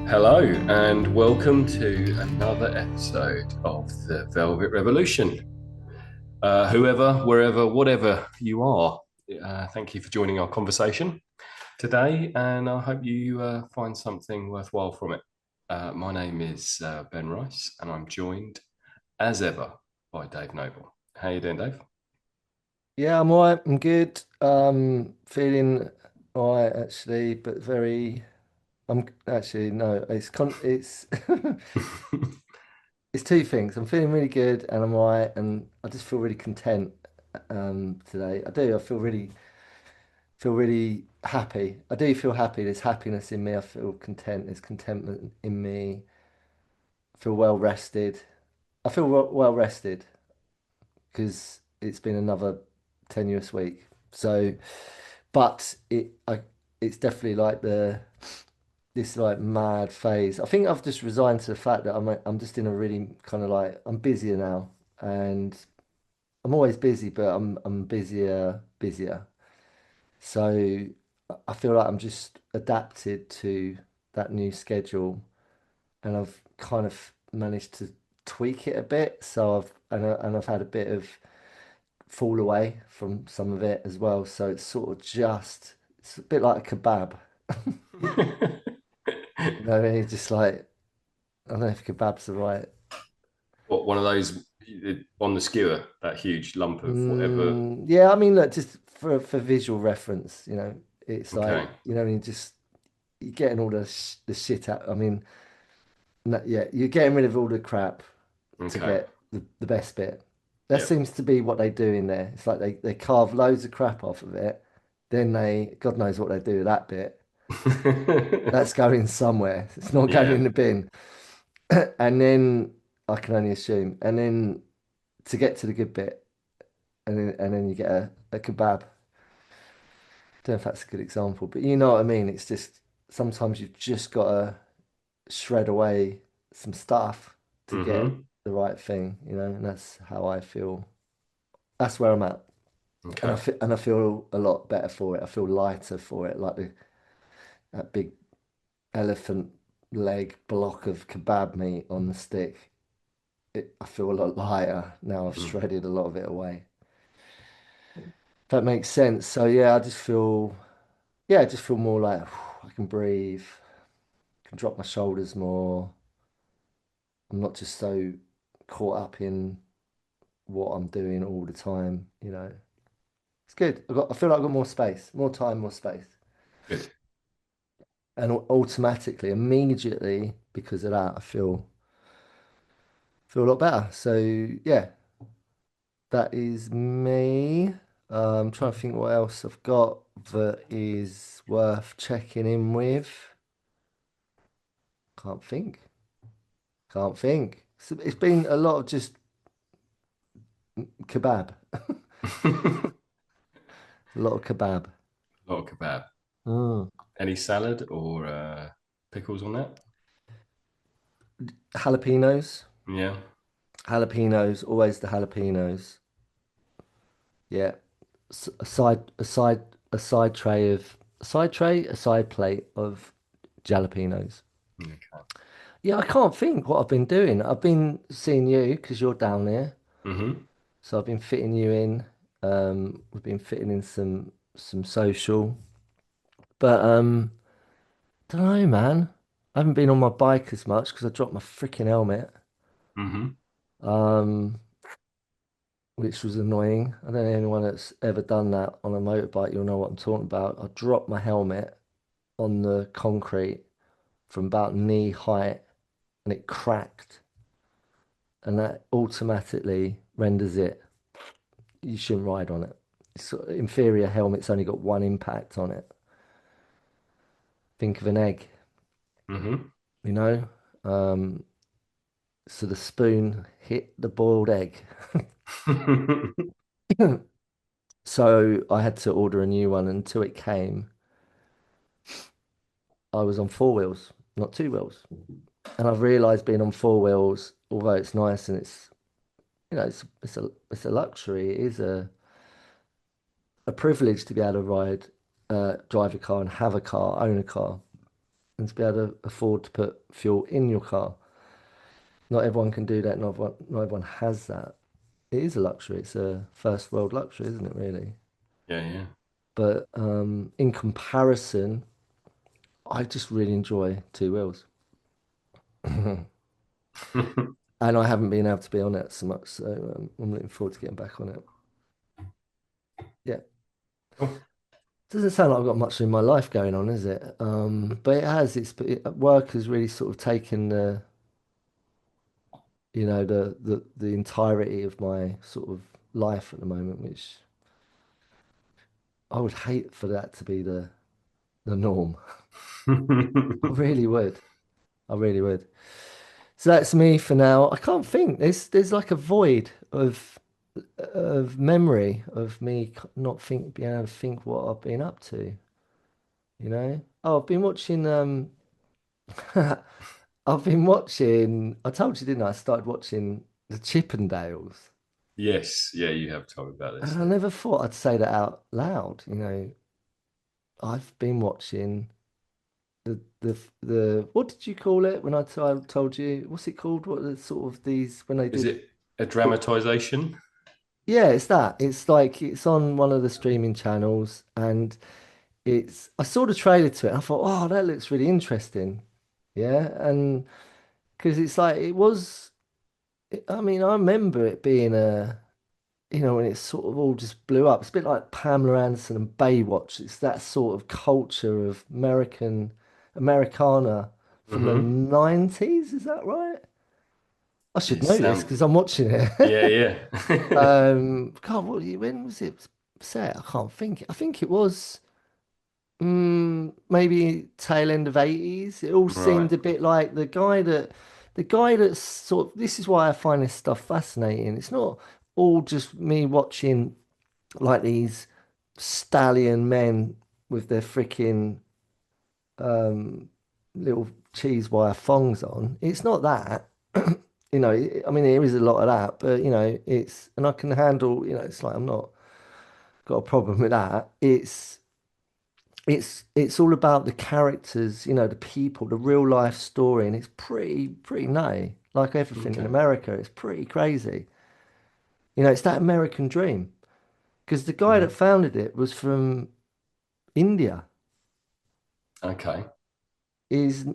Hello, and welcome to another episode of the Velvet Revolution. Whoever, wherever, whatever you are, thank you for joining our conversation today, and I hope you find something worthwhile from it. My name is Ben Rice, and I'm joined, as ever, by Dave Noble. How you doing, Dave? Yeah, I'm all right. I'm good. Feeling all right actually, but very. I'm actually no. It's it's two things. I'm feeling really good, and I'm all right, and I just feel really content. Today I do. I feel really happy. I do feel happy. There's happiness in me. I feel content. There's contentment in me. I feel well rested. I feel well rested because it's been another tenuous week. So. But it's definitely like this like mad phase. I think I've just resigned to the fact that I'm just in a really kind of like I'm busier now, and I'm always busy, but I'm busier. So I feel like I'm just adapted to that new schedule, and I've kind of managed to tweak it a bit. So I've had a bit of fall away from some of it as well. So it's sort of just it's a bit like a kebab. You know, and it's just like I don't know if kebab's the right. What, one of those on the skewer, that huge lump of whatever? Yeah, I mean, look, just for visual reference, it's Okay, like you're getting all the shit out. I mean, no, yeah, you're getting rid of all the crap to okay, get the best bit. That yep. seems to be what they do in there. It's like they carve loads of crap off of it, then God knows what they do with that bit. That's going somewhere. It's not going Yeah. in the bin. And then I can only assume. And then to get to the good bit, and then you get a kebab. Don't know if that's a good example, but you know what I mean. It's just sometimes you've just got to shred away some stuff to get Hmm. the right thing, and that's how I feel. That's where I'm at. And Okay. I feel a lot better for it. I feel lighter for it, like that big elephant leg block of kebab meat on the stick. I feel a lot lighter now. I've Mm. shredded a lot of it away. That makes sense. So yeah, I just feel more like I can breathe, can drop my shoulders more. I'm not just so caught up in what I'm doing all the time, It's good. I feel like I've got more space, more time, more space. Good. And automatically, immediately, because of that, I feel a lot better. So yeah, that is me. I'm trying to think what else I've got that is worth checking in with. Can't think. Can't think. It's been a lot of just kebab. A A lot of kebab. lot of kebab. Mm. Any salad or pickles on that? Jalapenos. Yeah. Jalapenos. Always the jalapenos. Yeah. A side plate of jalapenos. Okay. Yeah, I can't think what I've been doing. I've been seeing you because you're down there. Hmm. So I've been fitting you in. We've been fitting in some social. But don't know, man. I haven't been on my bike as much because I dropped my freaking helmet. Hmm. Um, which was annoying. I don't know anyone that's ever done that on a motorbike, you'll know what I'm talking about. I dropped my helmet on the concrete from about knee height and it cracked. And that automatically renders it. You shouldn't ride on it. Inferior helmet's only got one impact on it. Think of an egg, Hmm. you know? Um, so the spoon hit the boiled egg. So I had to order a new one. Until it came, I was on four wheels, not two wheels. And I've realized being on four wheels, although it's nice and it's a luxury, it is a privilege to be able to drive a car and have a car, own a car. and to be able to afford to put fuel in your car. Not everyone can do that. Not everyone has that. It is a luxury. It's a first world luxury, isn't it, really? Yeah, yeah. But in comparison, I just really enjoy two wheels. And I haven't been able to be on it so much, so I'm looking forward to getting back on it. Yeah, Cool. doesn't sound like I've got much in my life going on, is it? But it has. Work has really sort of taken the entirety of my sort of life at the moment, which I would hate for that to be the norm. I really would. I really would. So that's me for now. I can't think. There's like a void of memory of me not being able to think what I've been up to. You know? Oh, I've been watching. I've been watching. I told you, didn't I? I started watching the Chippendales, Yes, yeah, you have told me about this. and I Yeah. never thought I'd say that out loud. I've been watching the what did you call it when told you? What's it called? What are the sort of these when they Is did? it a dramatization? Yeah, it's that. It's like it's on one of the streaming channels, and I saw the trailer to it, and I thought, oh, that looks really interesting. Yeah, and because it's like it was. I mean, I remember it being when it sort of all just blew up. It's a bit like Pamela Anderson and Baywatch. It's that sort of culture of Americana from the Hmm. 90s. Is that right? I should It know this sounds. because I'm watching Yeah, it. yeah. God, when was it set? I can't think. I think it was maybe tail end of 80s. It all Right. seemed a bit like the guy that's sort of, this is why I find this stuff fascinating. It's not all just me watching like these stallion men with their freaking um, little cheese wire thongs on. It's not that. I mean, there is a lot of that, but and I can handle, it's like I'm not got a problem with that. It's all about the characters, the people, the real life story, and it's pretty nutty. Like everything in Okay. America, it's pretty crazy. It's that American dream. Because the guy that Hmm. founded it was from India. Okay. He's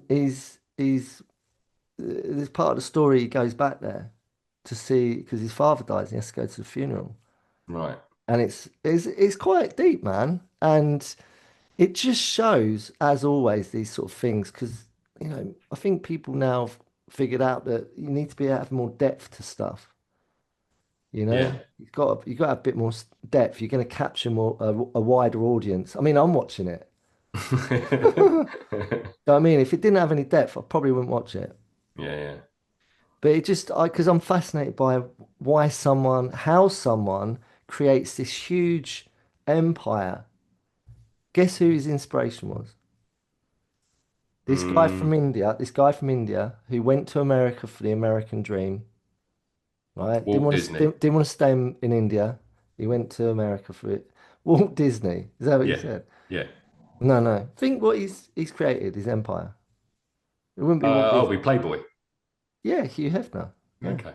There's part of the story he goes back there to see because his father dies and he has to go to the funeral. Right. And it's quite deep, man. And it just shows, as always, these sort of things because I think people now have figured out that you need to be have more depth to stuff. Yeah. You've got to have a bit more depth. You're going to capture a wider audience. I mean, I'm watching it. I mean, if it didn't have any depth, I probably wouldn't watch it. Yeah, yeah. But because I'm fascinated by how someone creates this huge empire. Guess who his inspiration was? Mm, This guy from India who went to America for the American dream, right? Walt Disney. Didn't want to stay in India. He went to America for it. Walt Disney. Is that what you Yeah, said? yeah. No, no. Think what he's created, his empire. It wouldn't be Walt I'll be Disney. Playboy. Yeah, Hugh Hefner. Yeah. Okay.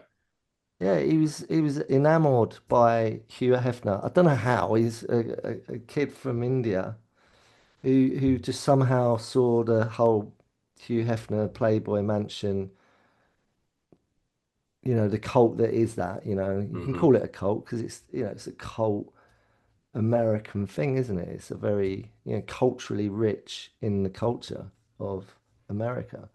Yeah, he was enamored by Hugh Hefner. I don't know how. He's a kid from India who just somehow saw the whole Hugh Hefner Playboy Mansion, the cult that is that, you can Hmm. call it a cult because it's a cult American thing, isn't it? It's a very, culturally rich in the culture of America.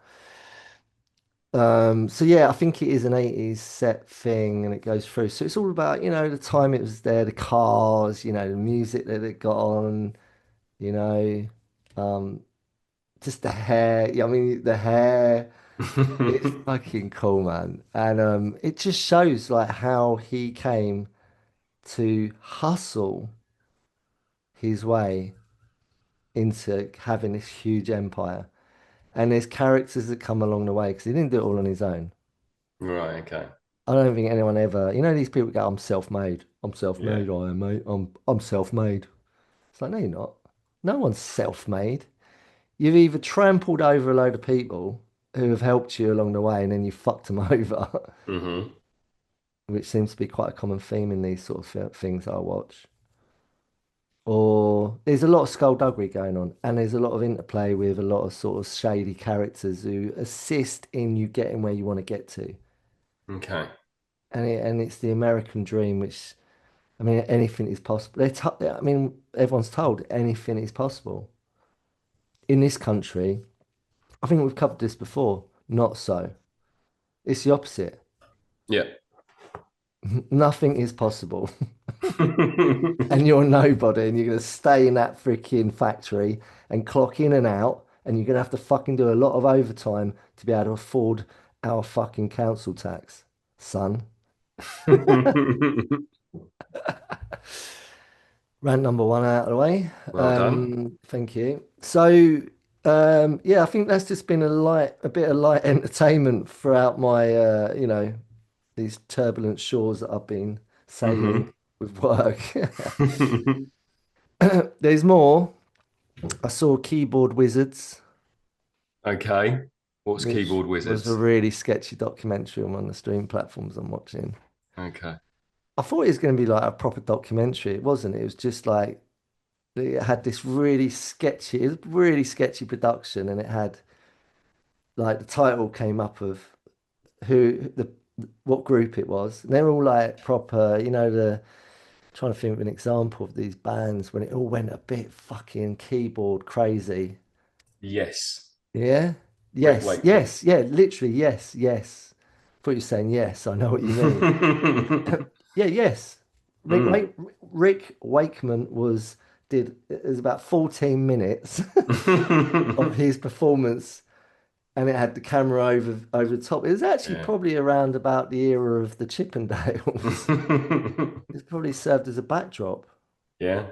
So yeah, I think it is an 80s set thing and it goes through. So it's all about, the time it was there, the cars, the music that it got on, you know, um, just the hair. Yeah, I mean, the hair, it's fucking cool, man. And it just shows like how he came to hustle his way into having this huge empire. And there's characters that come along the way because he didn't do it all on his own. Right, okay. I don't think anyone ever, these people go, I'm self-made. I'm Yeah. self-made, I am, mate. I'm self-made. It's like, no, you're not. No one's self-made. You've either trampled over a load of people who have helped you along the way and then you fucked them over, Hmm. which seems to be quite a common theme in these sort of things I watch. Or there's a lot of skullduggery going on, and there's a lot of interplay with a lot of sort of shady characters who assist in you getting where you want to get to. Okay. And it's the American dream, which I mean, anything is possible. I mean, everyone's told anything is possible. In this country, I think we've covered this before. Not so. It's the opposite. Yeah. Nothing is possible. And you're nobody, and you're going to stay in that freaking factory and clock in and out, and you're going to have to fucking do a lot of overtime to be able to afford our fucking council tax, son. Rant number one out of the way. Well done. Thank you. So, yeah, I think that's just been a bit of light entertainment throughout my, these turbulent shores that I've been sailing Hmm. with work. There's more. I saw Keyboard Wizards, Okay. What's which keyboard was a wizards? really sketchy documentary on one of the stream platforms I'm watching. Okay. I thought it was going to be like a proper documentary. It wasn't. It was just like it had this it was really sketchy production, and it had like the title came up of who the what group it was. And they're all like proper, trying to think of an example of these bands when it all went a bit fucking keyboard crazy. Yes. Yeah. Rick Yes. Wakeman. Yes. Yeah. Literally. Yes. Yes. I thought you were saying yes. I know what you mean. Yeah. Yes. Mm. Rick Wakeman did it was about 14 minutes of his performance, and it had the camera over the top. It was actually Yeah. probably around about the era of the Chippendales. It's probably served as a backdrop, Yeah.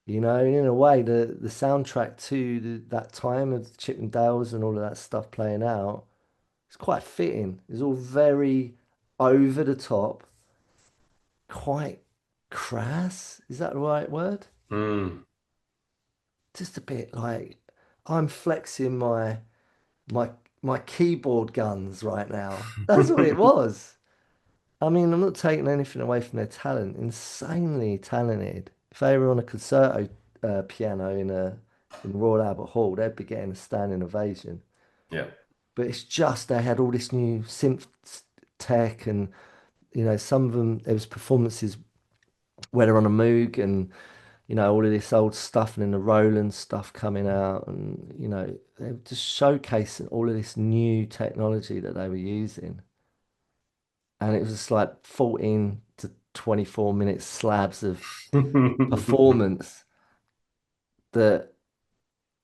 in a way, the soundtrack to that time of the Chippendales and all of that stuff playing out. It's quite fitting. It's all very over the top, quite crass. Is that the right word? Mm. Just a bit like I'm flexing my my keyboard guns right now. That's what it was. I mean, I'm not taking anything away from their talent. Insanely talented. If they were on a concerto piano in Royal Albert Hall, they'd be getting a standing ovation. Yeah. But it's just they had all this new synth tech, and some of them there was performances where they're on a Moog, and all of this old stuff, and then the Roland stuff coming out, and they were just showcasing all of this new technology that they were using. And it was just like 14 to 24 minute slabs of performance that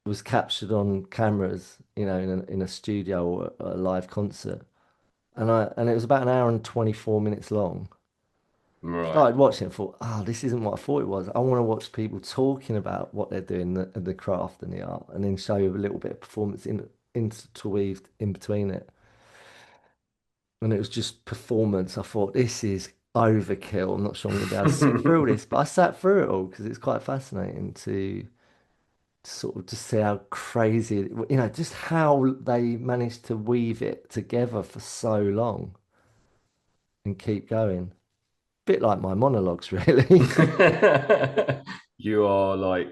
was captured on cameras, in a studio or a live concert. And it was about an hour and 24 minutes long. Right. Started watching it, thought, this isn't what I thought it was. I want to watch people talking about what they're doing, the craft and the art, and then show you a little bit of performance interweaved in between it. And it was just performance. I thought, this is overkill. I'm not sure I'm going to be able to sit through all this, but I sat through it all because it's quite fascinating to sort of just see how crazy, just how they managed to weave it together for so long and keep going. Bit like my monologues, really. You are like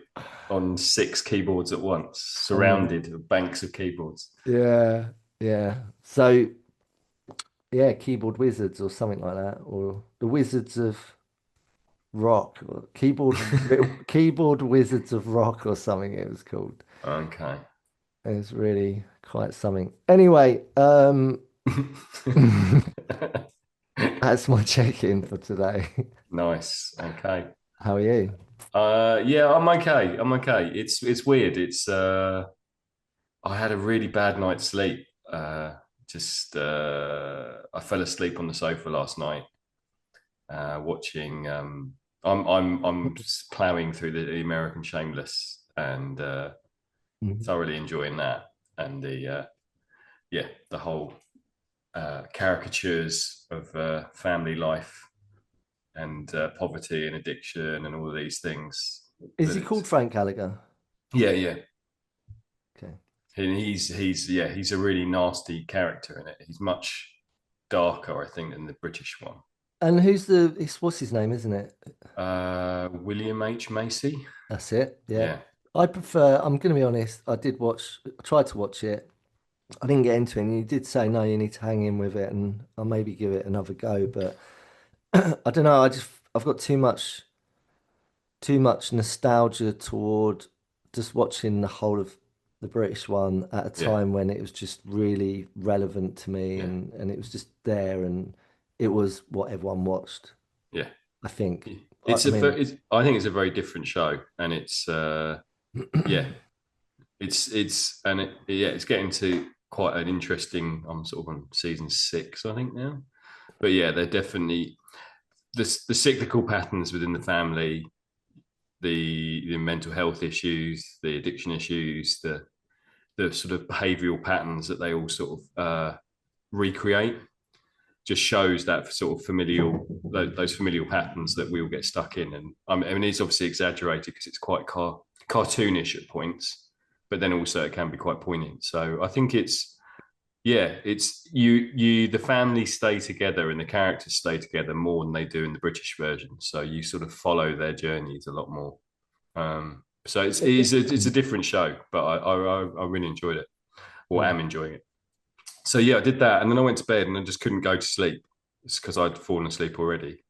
on six keyboards at once, I'm on, surrounded with banks of keyboards. yeah, yeah. So, yeah, Keyboard Wizards or something like that, or the Wizards of Rock, or Keyboard Wizards of Rock, or something it was called. Okay. It was really quite something. Anyway, that's my check-in for today. Nice. Okay. How are you? Yeah, I'm okay. I'm okay. It's weird. I had a really bad night's sleep. Just I fell asleep on the sofa last night, watching. I'm plowing through the American Shameless and Mhm. thoroughly enjoying that. And the whole caricatures of family life and poverty and addiction and all of these things. Is That he called it's Frank Gallagher? yeah, yeah. Okay. And he's a really nasty character in it. He's much darker, I think, than the British one. And it's what's his name, isn't it? William H. Macy. That's it. Yeah. Yeah, I'm going to be honest, I tried to watch it. I didn't get into it. And you did say, no, you need to hang in with it and I'll maybe give it another go. But I don't know. I've got too much nostalgia toward just watching the whole of the British one at a yeah, time when it was just really relevant to me yeah, and it was just there and it was what everyone watched, yeah. I think. It's I a mean, I think it's a very different show, and yeah, it's getting to quite an interesting. I'm sort of on season 6, I think now, but yeah, they're definitely the cyclical patterns within the family, the mental health issues, the addiction issues, the sort of behavioural patterns that they all sort of recreate just shows that sort of familial those familial patterns that we all get stuck in. And I mean it's obviously exaggerated because it's quite cartoonish at points, but then also it can be quite poignant. So I think it's the family stay together and the characters stay together more than they do in the British version. So you sort of follow their journeys a lot more. So it's a different show, but I really enjoyed it, or mm. am enjoying it. So yeah, I did that, and then I went to bed, and I just couldn't go to sleep. It's because I'd fallen asleep already,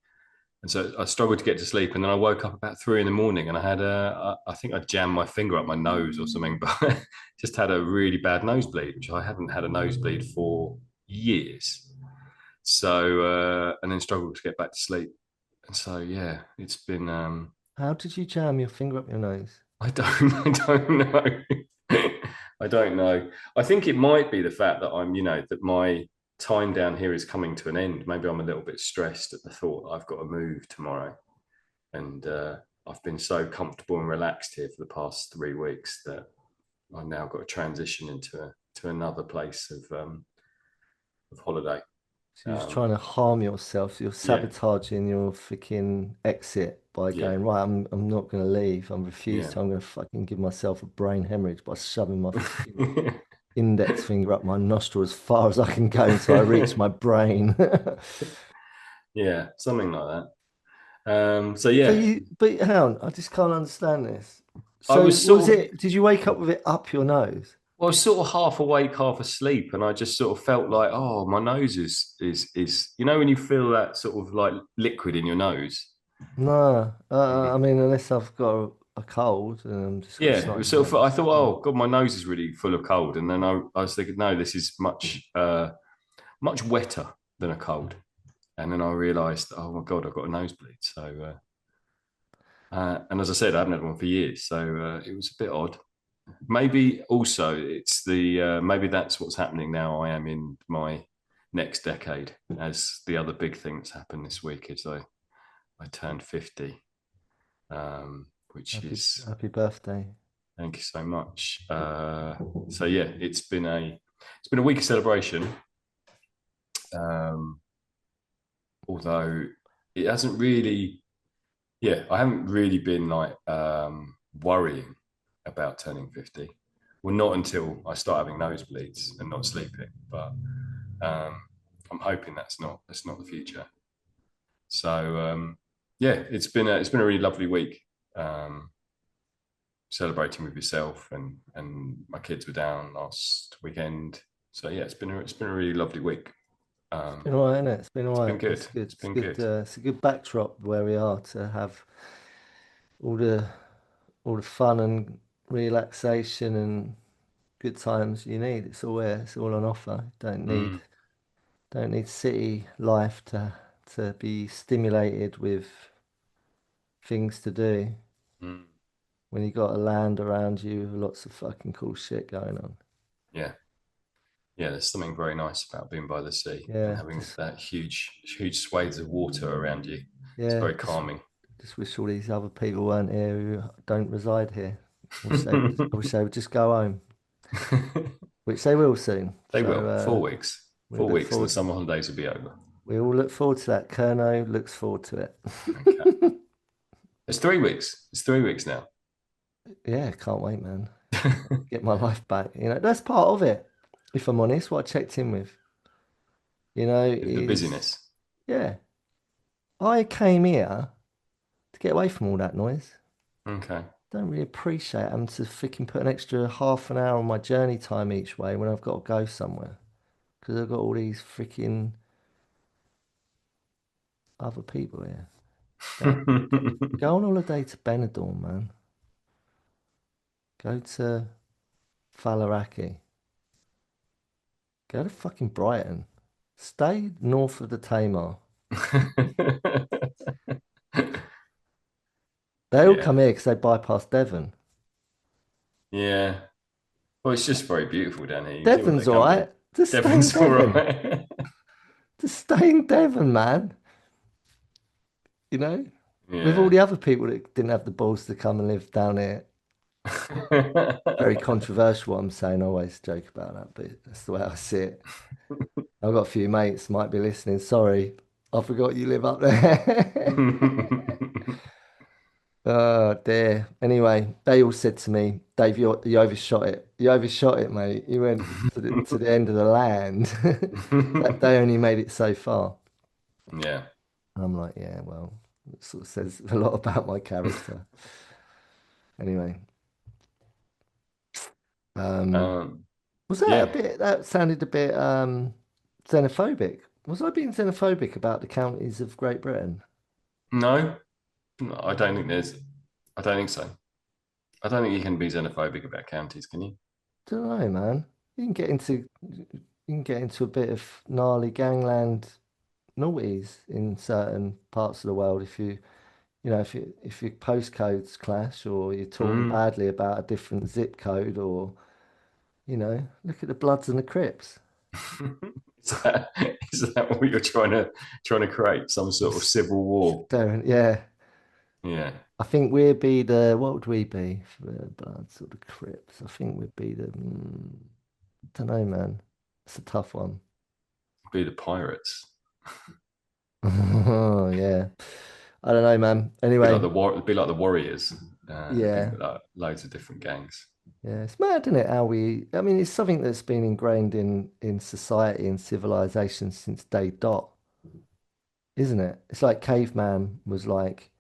and so I struggled to get to sleep. And then I woke up about 3 in the morning, and I think I jammed my finger up my nose or something, but just had a really bad nosebleed, which I haven't had a nosebleed for years. So and then struggled to get back to sleep, and so yeah, it's been How did you jam your finger up your nose? I don't know. I don't know. I think it might be the fact that that my time down here is coming to an end. Maybe I'm a little bit stressed at the thought that I've got to move tomorrow. And I've been so comfortable and relaxed here for the past 3 weeks that I've now got to transition to another place of holiday. So you're just Um, trying to harm yourself. So you're yeah, sabotaging your freaking exit by yeah, going, right, I'm not going to leave. I'm refused yeah. to. I'm going to fucking give myself a brain hemorrhage by shoving my fucking index finger up my nostril as far as I can go until I reach my brain. Yeah, something like that. So yeah, But hang on, I just can't understand this. I So was what was sort of it? Did you wake up with it up your nose? Well, I was sort of half awake, half asleep, and I just sort of felt like, oh, my nose is when you feel that sort of like liquid in your nose. No, I Mm. mean, unless I've got a cold and I'm just got a Yeah, it snotty was sort of. I nose. thought, Yeah. oh God, my nose is really full of cold, and then I was thinking, no, this is much wetter than a cold, and then I realised, oh my God, I've got a nosebleed. So, and as I said, I haven't had one for years, so it was a bit odd. Maybe also it's maybe that's what's happening now. I am in my next decade, as the other big thing that's happened this week is I turned 50, which is Happy birthday. thank you so much. So yeah, it's been a week of celebration. Um, Although it hasn't really, yeah, I haven't really been like worrying about turning 50. Well, not until I start having nosebleeds and not sleeping. But um, I'm hoping that's not the future. So yeah, it's been a really lovely week. Um, Celebrating with yourself, and my kids were down last weekend. So yeah, it's been a really lovely week. It's been Um, all right, isn't it? It's been all it's been right. good. It's good. It's It's been good. good. It's a good backdrop where we are to have all the all the fun and relaxation and good times you need. It's all there. It's all on offer. Mm, Don't need city life to be stimulated with things to do mm, when you got a land around you with lots of fucking cool shit going on. yeah. Yeah, there's something very nice about being by the sea and Yeah, having that huge swathes of water around you. It's yeah, very calming. just wish all these other people weren't here who don't reside here. I wish they would just go home, which they will soon. They So will. 4 weeks. we Four look weeks, and the forward. summer holidays will be over. We all look forward to that. Kerno looks forward to Okay. it. It's 3 weeks. It's 3 weeks now. Yeah, can't wait, man. get my life back. You know, that's part of it. If I'm honest, what I checked in with, The is busyness. yeah, I came here to get away from all that noise. Okay. Don't really appreciate having to freaking put an extra half an hour on my journey time each way when I've got to go somewhere because I've got all these freaking other people here. Go on holiday to Benidorm, man. Go to Faliraki. Go to fucking Brighton. Stay north of the Tamar. They all Yeah. come here because they bypass Devon. Yeah. Well, it's just very beautiful down here. You can see where they Devon's all come to. right. Just stay in Devon's all Devon. right. Just stay in Devon, man. You know? With all Yeah. the other people that didn't have the balls to come and live down here. Very controversial what I'm saying. I always joke about that, but that's the way I see it. I've got a few mates might be listening. Sorry, I forgot you live up there. Oh dear. Anyway, they all said to me, Dave, you overshot it. You overshot it, mate. You went to the end of the land. They only made it so far. Yeah. And I'm like, yeah, well, it sort of says a lot about my character. Anyway, um, Um, was that a yeah. bit, that sounded a bit xenophobic? Was I being xenophobic about the counties of Great Britain? No, no, I don't think there's, I don't think so. I don't think you can be xenophobic about counties, can you? Don't know, man. You can get into a bit of gnarly gangland noughties in certain parts of the world if your postcodes clash or you're talking Mm. badly about a different zip code or look at the Bloods and the Crips. Is that, is that what you're trying to create? Some sort of civil war? Yeah. Yeah. I think we'd be the what would we be for the Bloods or the Crips? I think we'd be the don't know, man. It's a tough one. Be the pirates. Oh yeah. I don't know, man. Be like Anyway, the war. Be like the warriors. Be yeah. like loads of different gangs. Yeah, it's mad, isn't it? I mean, it's something that's been ingrained in society and civilization since day dot, isn't it? It's like caveman was like,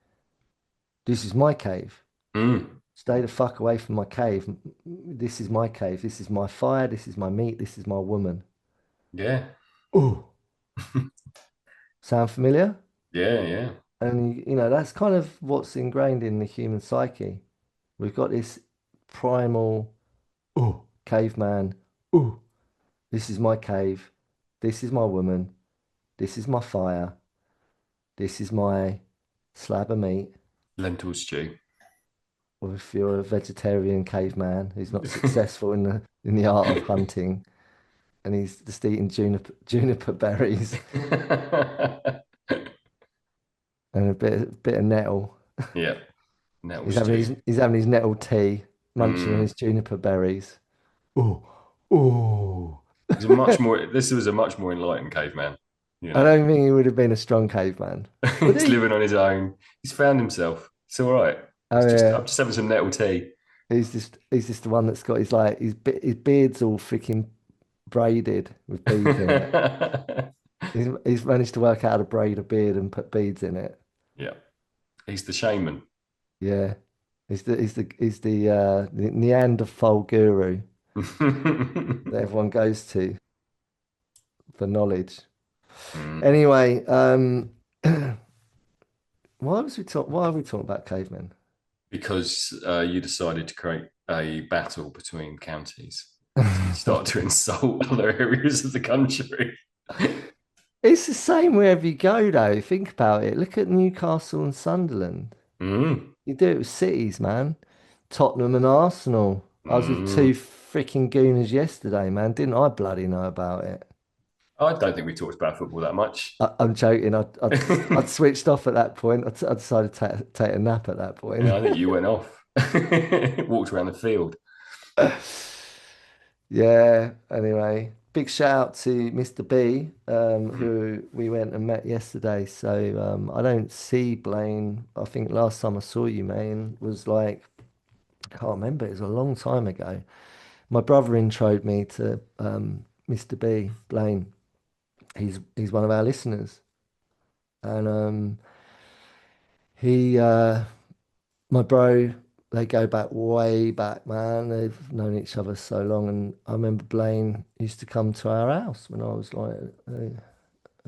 this is my cave. Mm. Stay the fuck away from my cave. This is my cave. This is my fire. This is my meat. This is my woman. Yeah. Oh, sound familiar? Yeah. Yeah. And that's kind of what's ingrained in the human psyche. We've got this primal, oh, caveman. Oh, this is my cave. This is my woman. This is my fire. This is my slab of meat. Lentil stew. Or if you're a vegetarian caveman who's not successful in the art of hunting and he's just eating juniper berries and a bit of nettle. Yeah. Nettle He's having stew. his nettle tea, munching on Mm. his juniper berries. Oh, oh. He's a much more. This was a much more enlightened caveman. You I know, don't think he would have been a strong caveman. Would he's he? living on his own. He's found himself. It's all right. Oh It's just yeah. I'm just having some nettle tea. He's just the one that's got his beard's all freaking braided with beads in it. He's managed to work out how to braid a beard and put beads in it. Yeah, he's the shaman. Yeah. He's the Neanderthal guru that everyone goes to for knowledge. Mm. Anyway, why are we talking about cavemen? Because you decided to create a battle between counties to start to insult other areas of the country. It's the same wherever you go, though. Think about it. Look at Newcastle and Sunderland. Mm. You do it with cities, man. Tottenham and Arsenal. I was with two Mm. freaking gooners yesterday, man. Didn't I bloody know about it? I don't think we talked about football that much. I'm joking. I'd switched off at that point. I decided to take a nap at that point. Yeah, I think you went off, walked around the field. Yeah. Anyway, big shout out to Mr. B, Mm. who we went and met yesterday. So I don't see Blaine. I think last time I saw you, man, was like can't remember. It was a long time ago. My brother introed me to Mr. B, Blaine. He's one of our listeners, and he my bro. They go back way back, man. They've known each other so long, and I remember Blaine used to come to our house when I was like a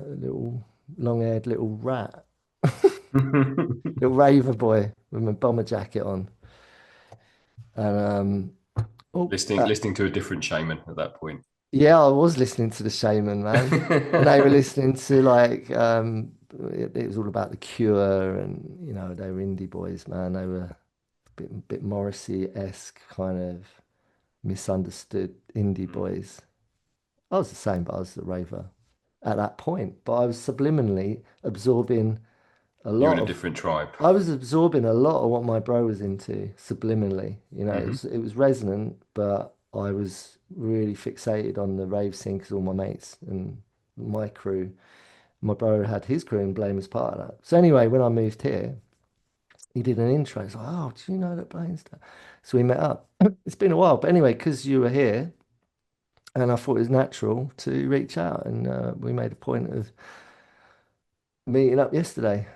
little long-haired little rat, little raver boy with my bomber jacket on, and oh, listening to a different shaman at that point. yeah, I was listening to the Shaman, man, and they were listening to like it was all about the Cure, and they were indie boys, man. They were a bit Morrissey-esque kind of misunderstood indie boys. I was the same, but I was the raver at that point. But I was subliminally absorbing a You're in lot a of. different tribe. I was absorbing a lot of what my bro was into subliminally. It Hmm. was resonant, but I was really fixated on the rave scene because all my mates and my crew, my bro had his crew and Blame was part of that. So anyway, when I moved here, he did an intro. He's like, "Oh, do you know that Blaine's there?" So we met up. It's been a while, but anyway, because you were here, and I thought it was natural to reach out, and we made a point of meeting up yesterday.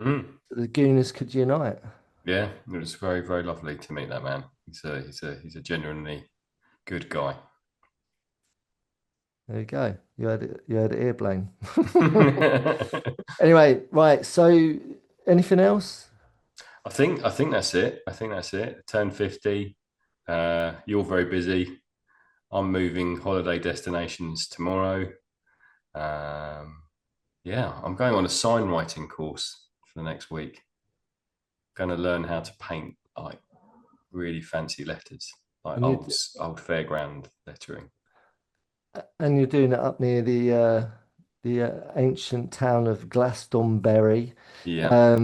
Mm. So the Gooners could unite. Yeah, it was very, very lovely to meet that man. He's a genuinely good guy. There you go. You had it. You had it here, Blaine. I Anyway, right. So, anything else? think that's it. I think that's it. Turn 50. You're very busy. I'm moving holiday destinations tomorrow. Um, yeah, I'm going on a sign writing course for the next week. Going to learn how to paint like really fancy letters, like And you old fairground lettering. and you're doing it up near the ancient town of Glastonbury. Yeah.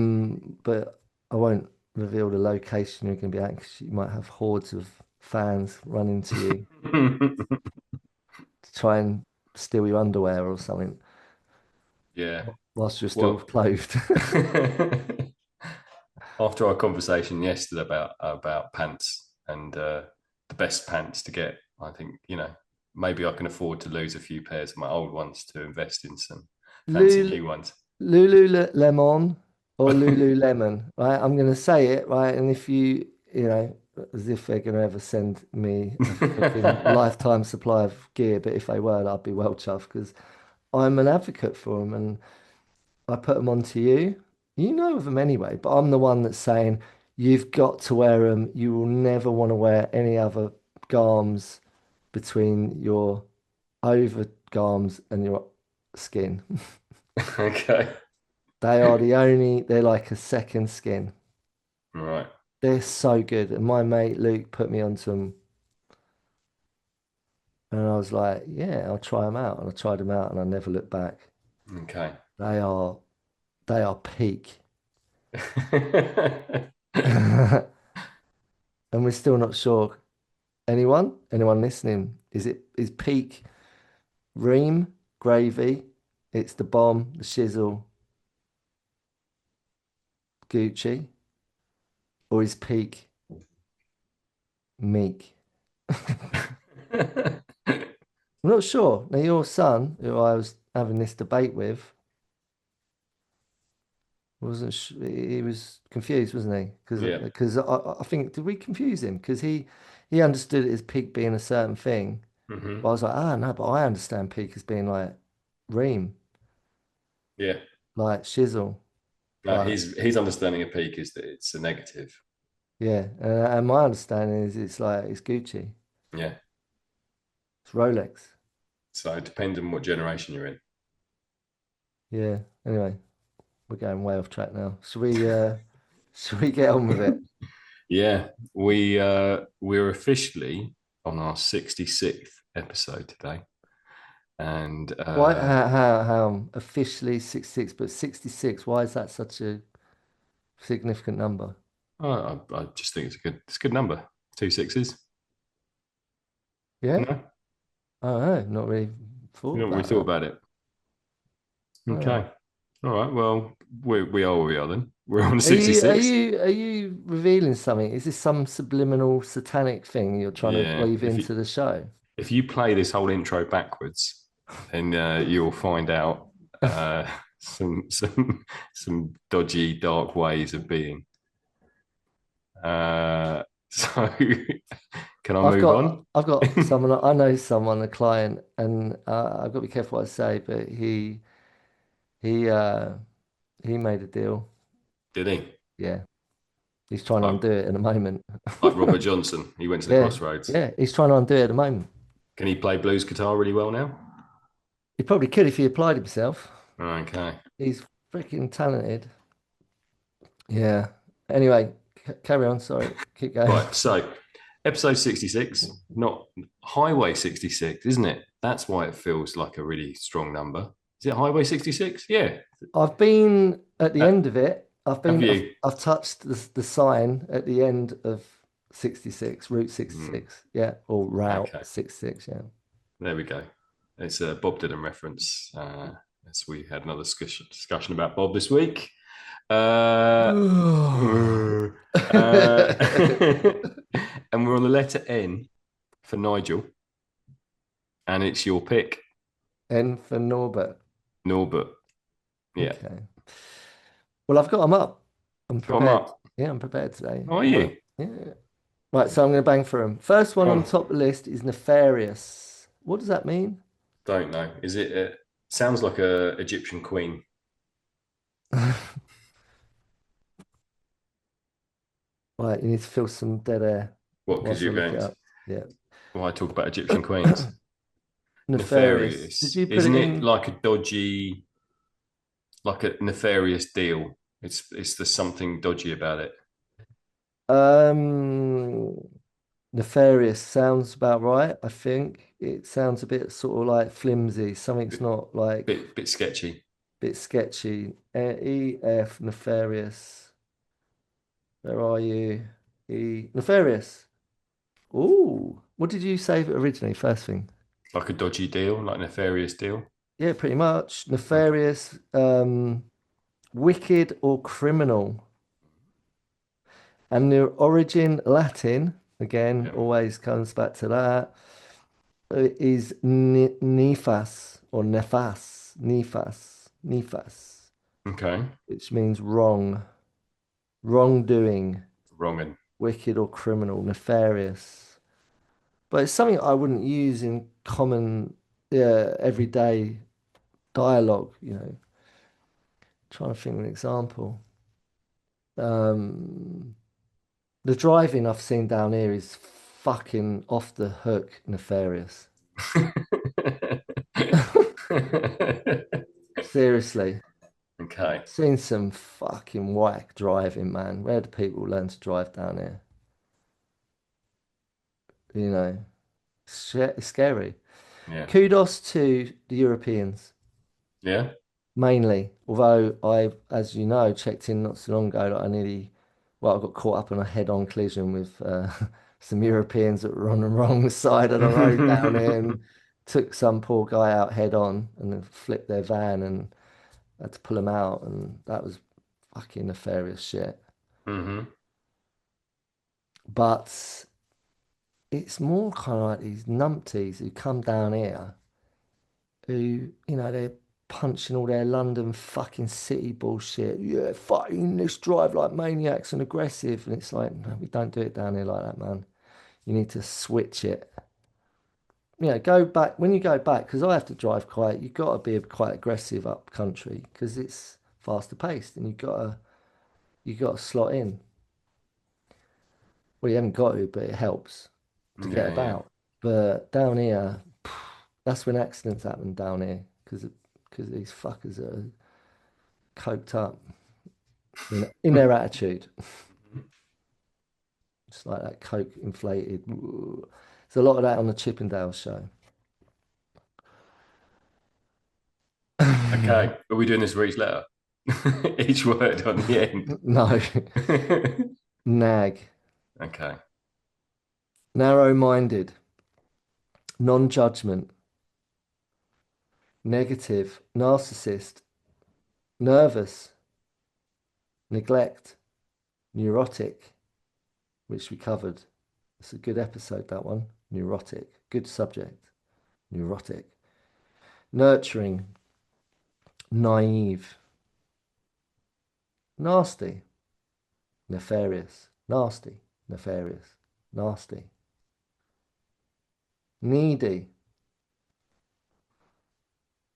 But I won't reveal the location you're going to be at because you might have hordes of fans running to you to try and steal your underwear or something Yeah. whilst you're still Well, clothed. after our conversation yesterday about pants and the best pants to get, I think maybe I can afford to lose a few pairs of my old ones to invest in some fancy Lul new ones. Lululemon or Lululemon, right? I'm going to say it, right? And if as if they're going to ever send me a fucking lifetime supply of gear, but if they were, I'd be well chuffed because I'm an advocate for them and I put them onto you. You know of them anyway, but I'm the one that's saying you've got to wear them. You will never want to wear any other garms between your overgarms and your skin. Okay. They're like a second skin. Right. They're so good. And my mate Luke put me onto them. And I was like, yeah, I'll try them out. And I tried them out and I never looked back. Okay. They are, they are peak. And we're still not sure. Anyone listening? Is peak Ream, Gravy? It's the bomb, the shizzle, Gucci, or is peak Meek? I'm not sure. Now, your son, who I was having this debate with, wasn't he was confused, wasn't he? Yeah. Because I think did we confuse him? Because he understood it as peak being a certain thing, Hmm. but I was like, no, but I understand peak as being like ream, Yeah. like shizzle, No, like his understanding of peak is that it's a negative. yeah. And my understanding is it's like it's Gucci, Yeah. it's Rolex. So it depends on what generation you're in. Yeah. Anyway, we're going way off track now. Should we get on with it? Yeah, we're officially on our 66th episode today, and Why how officially 66, but 66, why is that such a significant number? I just think it's a good number. Two sixes. Yeah? No, I don't know, not really you thought not really about thought that. about it. Oh. Okay, All right. Well, we are where we are then. We're on Are you are 66. you are you revealing something? Is this some subliminal satanic thing you're trying to Yeah. weave into the show? If you play this whole intro backwards, then you'll find out some dodgy, dark ways of being. So, can I move on? I've got someone I know someone a client and I've got to be careful what I say, but he he made a deal. Did he? Yeah, he's trying to Like, undo it at the moment. like Robert Johnson, he went to the Yeah, crossroads. yeah, he's trying to undo it at the moment. Can he play blues guitar really well now? He probably could if he applied himself. Okay. He's freaking talented. Yeah. Anyway, carry on. Sorry, keep going. Right. So, episode 66, not Highway 66, isn't it? That's why it feels like a really strong number. Is it Highway 66? Yeah. I've been at the Uh, end of it. have you? I've touched the sign at the end of 66, Route Hmm, 66. Yeah, or Route okay. 66. Yeah. There we go. It's a Bob Dylan reference. As we had another discussion about Bob this week. Uh, uh, and we're on the letter N for Nigel, and it's your pick, N for Norbert. Norbert. Yeah, Okay. Well, I've got them up. I'm got him prepared. up. Yeah, I'm prepared today. How are Well, you? yeah. Right, so I'm going to bang for them. First one Go on on. the top of the list is nefarious. What does that mean? Don't know. Is it? Sounds like a Egyptian queen. Right, you need to fill some dead air What? Because whilst I you're look going it to. up. Yeah. Why talk about Egyptian queens? Nefarious. Did Nefarious. you put it Isn't it in? like a dodgy, like a nefarious deal? It's there's something dodgy about it. Um, Nefarious sounds about right, I think. It sounds a bit sort of like flimsy. Something's Bit not like bit sketchy. bit sketchy. EF nefarious. Where are you? Nefarious. Ooh. What did you say originally? First thing. Like a dodgy deal, like a nefarious deal. Yeah, pretty much. Okay. Nefarious, wicked or criminal. And the origin Latin, again, Yeah. always comes back to that, is nefas or nefas, Okay. which means wrong, wrongdoing, Wronging. wicked or criminal, nefarious. But it's something I wouldn't use in common, everyday dialogue, you know. Trying to think of an example. Um, the driving I've seen down here is fucking off the hook nefarious. Seriously, Okay. seen some fucking whack driving, man. Where do people learn to drive down here? You know, it's scary. Yeah. Kudos to the Europeans, Yeah. mainly. Although I, as you know, checked in not so long ago that I got caught up in a head-on collision with some Europeans that were on the wrong side of the road down here and took some poor guy out head-on and then flipped their van and had to pull him out, and that was fucking nefarious shit. hmm But it's more kind of like these numpties who come down here who, they're punching all their London fucking city bullshit. Yeah, fucking let's drive like maniacs and aggressive. And it's like, no, we don't do it down here like that, man. You need to switch it. Go back when you go back, because I have to drive quite, you've got to be quite aggressive up country because it's faster paced and you got to slot in. Well, you haven't got to, but it helps to get Yeah. Yeah. about. But down here, that's when accidents happen down here because these fuckers are coked up in their attitude. It's like that coke inflated. There's a lot of that on the Chippendales show. Okay. Are we doing this for each letter? Each word on the end. No, nag, Okay. narrow-minded, non-judgment, negative, narcissist, nervous, neglect, neurotic, which we covered. It's a good episode, that one. Neurotic, good subject. Neurotic. Nurturing, naive, nasty, nefarious, nasty, nefarious, nasty. Needy,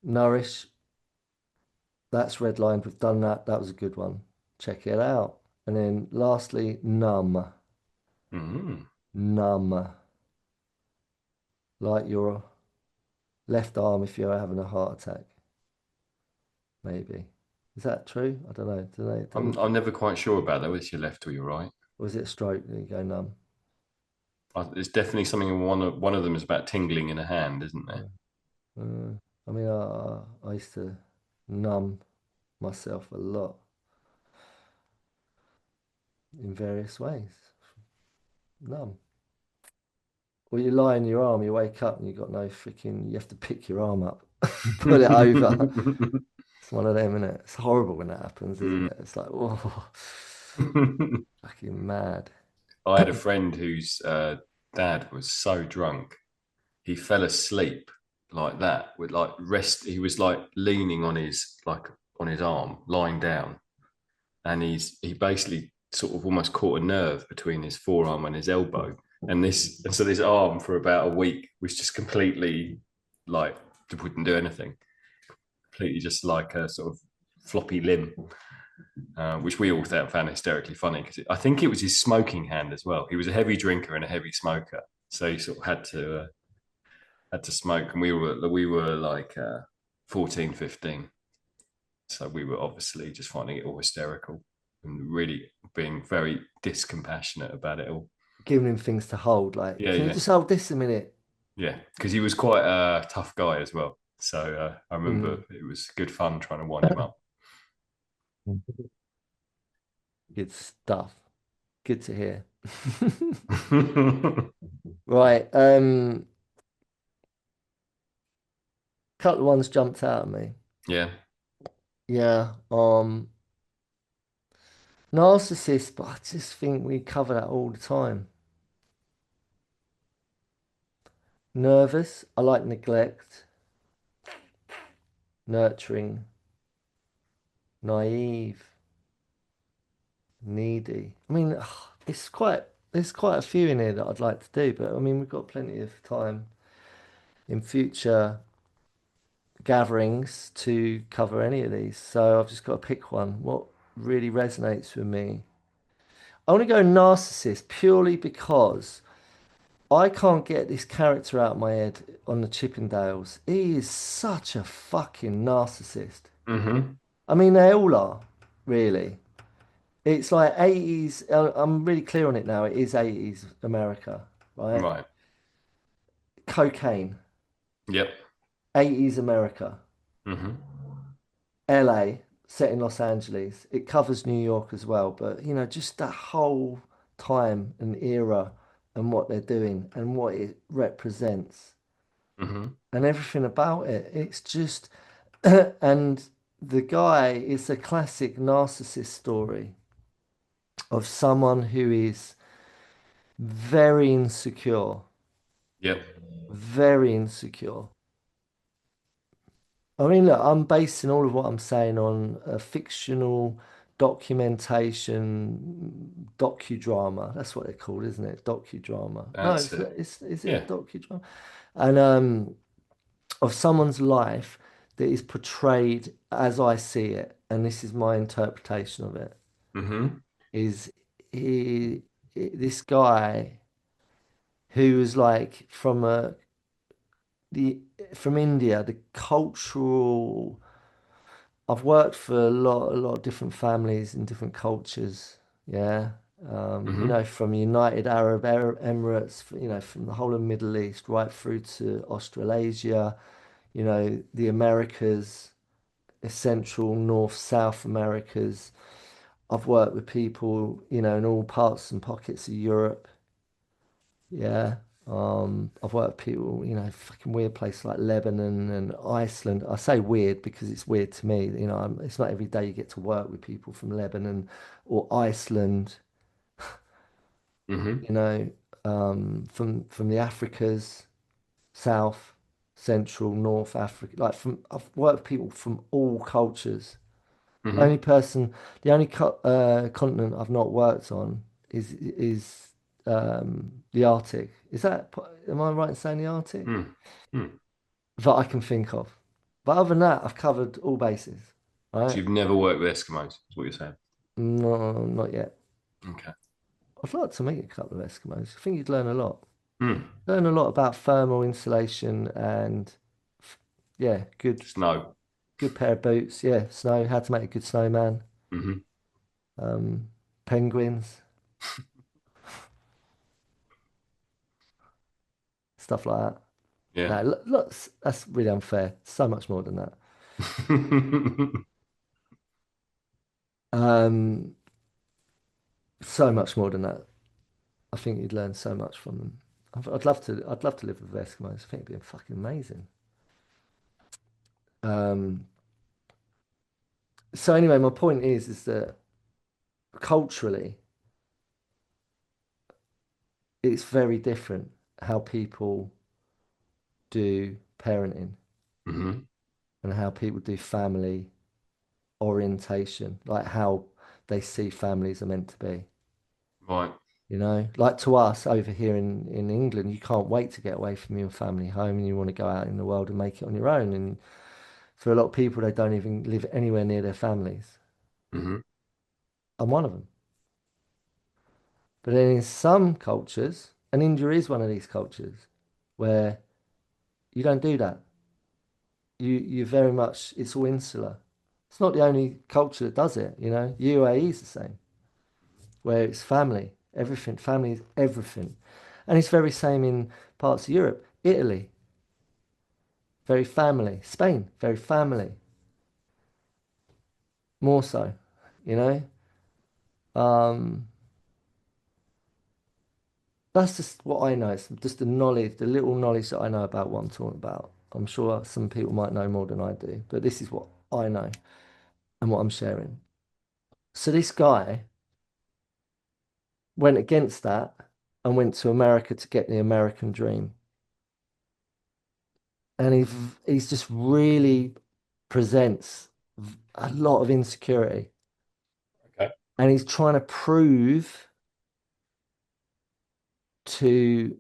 nourish. That's redlined. We've done that. That was a good one. Check it out. And then lastly, numb. Mm. Numb. Like your left arm if you're having a heart attack. Maybe. Is that true? I don't know. Do they, I'm never quite sure about that, whether it's your left or your right. or is it a stroke that you go numb? It's definitely something in one of them is about tingling in a hand, isn't there? Uh, I mean, I used to numb myself a lot in various ways. Numb. Well, you lie in your arm, you wake up and you've got no freaking, you have to pick your arm up, pull it over. It's one of them, isn't it? It's horrible when that happens, isn't Mm. it? It's like, whoa, fucking mad. I had a friend whose dad was so drunk he fell asleep like that with like rest. He was like leaning on his arm, lying down, and he basically sort of almost caught a nerve between his forearm and his elbow, and so this arm for about a week was just completely like wouldn't do anything, completely just like a sort of floppy limb. Which we all found hysterically funny because I think it was his smoking hand as well. He was a heavy drinker and a heavy smoker, so he sort of had to smoke, and we were like 14, 15. So we were obviously just finding it all hysterical and really being very discompassionate about it all. Giving him things to hold, like, Yeah, can you yeah, just hold this a minute? yeah. Because he was quite a tough guy as well. So I remember Mm. it was good fun trying to wind him up. Good stuff. Good to hear. Right. Couple of ones jumped out at me. Yeah. Yeah. Narcissist, but I just think we cover that all the time. Nervous. I like neglect. Nurturing. Naive. Needy. I mean, there's quite a few in here that I'd like to do, but I mean, we've got plenty of time in future gatherings to cover any of these. So I've just got to pick one. What really resonates with me? I want to go narcissist purely because I can't get this character out of my head on the Chippendales. He is such a fucking narcissist. Mm-hmm. I mean, they all are, really. It's like 80s. I'm really clear on it now. It is 80s America, right? Right. Cocaine, Yep. 80s America. Mm-hmm. LA, set in Los Angeles. It covers New York as well, but just that whole time and era and what they're doing and what it represents Mm-hmm. and everything about it. It's just, and the guy is a classic narcissist story of someone who is very insecure, Yep. very insecure. I mean, look, I'm basing all of what I'm saying on a fictional documentation, docudrama. That's what they're called, isn't it? Docudrama. No, That's it. is it a Yeah. docudrama? And of someone's life that is portrayed as I see it, and this is my interpretation of it, Mm-hmm. is he, this guy who was like the from India, the cultural. I've worked for a lot of different families and different cultures. Yeah. Mm-hmm. From United Arab Emirates, from the whole of Middle East right through to Australasia, the Americas, Central, North, South Americas. I've worked with people, in all parts and pockets of Europe. Yeah. I've worked with people, fucking weird places like Lebanon and Iceland. I say weird because it's weird to me. It's not every day you get to work with people from Lebanon or Iceland, Hmm. you know, from the Africas, South, Central, North Africa. I've worked with people from all cultures. The only Hmm. person, the only continent I've not worked on is the Arctic. Am I right in saying the Arctic? Mm. Mm. That I can think of. But other than that, I've covered all bases. So Right? you've never worked with Eskimos, is what you're saying? No, not yet. Okay. I'd like to meet a couple of Eskimos. I think you'd learn a lot. Mm. Learn a lot about thermal insulation and yeah, Snow. good pair of boots. Yeah, snow, how to make a good snowman. Hmm. Um, penguins, stuff like that. Yeah. No, look, that's really unfair. So much more than that. Um, so much more than that. I think you'd learn so much from them. I'd love to. I'd love to live with Eskimos. I think it'd be fucking amazing. Um, so anyway, my point is that culturally, it's very different how people do parenting Hmm. and how people do family orientation, like how they see families are meant to be. Right. Like to us over here in England, you can't wait to get away from your family home and you want to go out in the world and make it on your own. And for a lot of people, they don't even live anywhere near their families. Hmm. I'm one of them. But then in some cultures, and India is one of these cultures where you don't do that. You very much it's all insular. It's not the only culture that does it. UAE is the same, where it's family, everything. Family is everything. And it's very same in parts of Europe. Italy, very family. Spain, very family. More so, you know. Um, that's just what I know. It's just the knowledge, the little knowledge that I know about what I'm talking about. I'm sure some people might know more than I do, but this is what I know and what I'm sharing. So this guy went against that and went to America to get the American dream. And he's just really presents a lot of insecurity. Okay. And he's trying to prove to,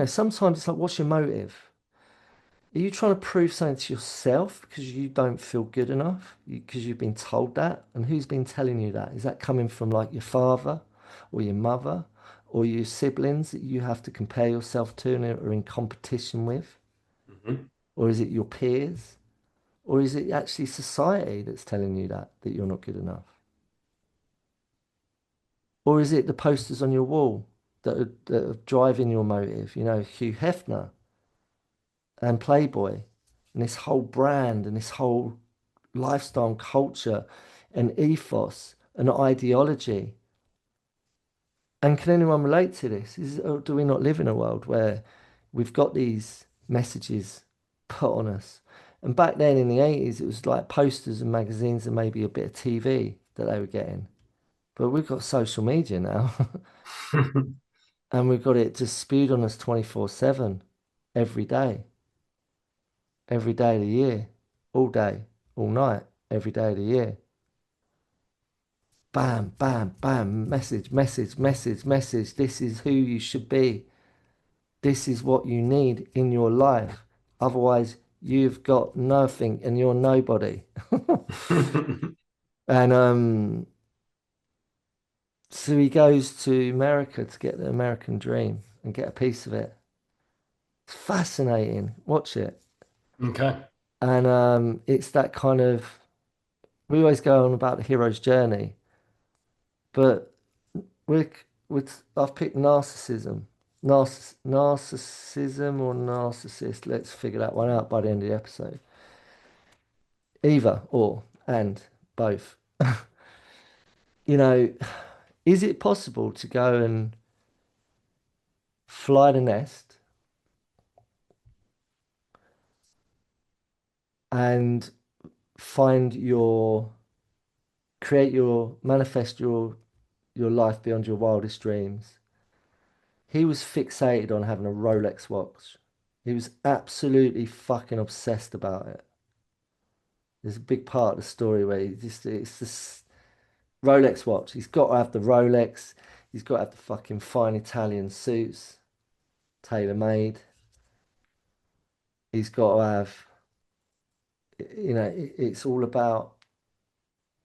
sometimes it's like, what's your motive? Are you trying to prove something to yourself because you don't feel good enough? Because you've been told that? And who's been telling you that? Is that coming from like your father or your mother or your siblings that you have to compare yourself to and are in competition with? Hmm. Or is it your peers? Or is it actually society that's telling you that you're not good enough? Or is it the posters on your wall that are driving your motive? Hugh Hefner and Playboy and this whole brand and this whole lifestyle and culture and ethos and ideology. And can anyone relate to this? Or do we not live in a world where we've got these messages put on us? And back then in the 80s, it was like posters and magazines and maybe a bit of TV that they were getting. But we've got social media now, and we've got it just spewed on us 24/7, every day of the year, all day, all night, every day of the year. Bam, bam, bam, message, message, message, message. This is who you should be. This is what you need in your life. Otherwise, you've got nothing and you're nobody. And so he goes to America to get the American dream and get a piece of it. It's fascinating. Watch it. Okay. And it's that kind of we always go on about the hero's journey, but with I've picked narcissism. Narcissism or narcissist. Let's figure that one out by the end of the episode. Either or and both. You know, is it possible to go and fly the nest, and find your, create your, manifest your life beyond your wildest dreams. He was fixated on having a Rolex watch. He was absolutely fucking obsessed about it. There's a big part of the story where he just, it's this Rolex watch. He's got to have the Rolex. He's got to have the fucking fine Italian suits, tailor made. He's got to have, it's all about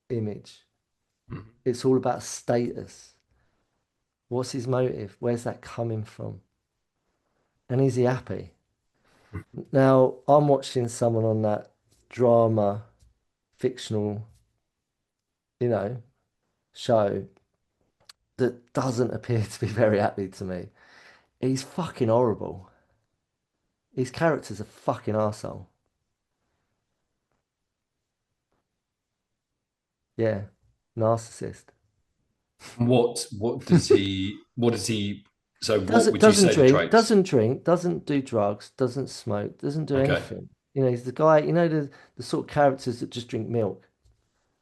image. Mhm. It's all about status. What's his motive? Where's that coming from? And is he happy? Now, I'm watching someone on that drama, fictional, you know, show that doesn't appear to be very happy to me. He's fucking horrible. His character's a fucking arsehole. Yeah, narcissist. What does he so what Doesn't would you doesn't say the drink, traits? doesn't drink, doesn't do drugs, doesn't smoke, doesn't do Okay. anything. He's the guy, the sort of characters that just drink milk.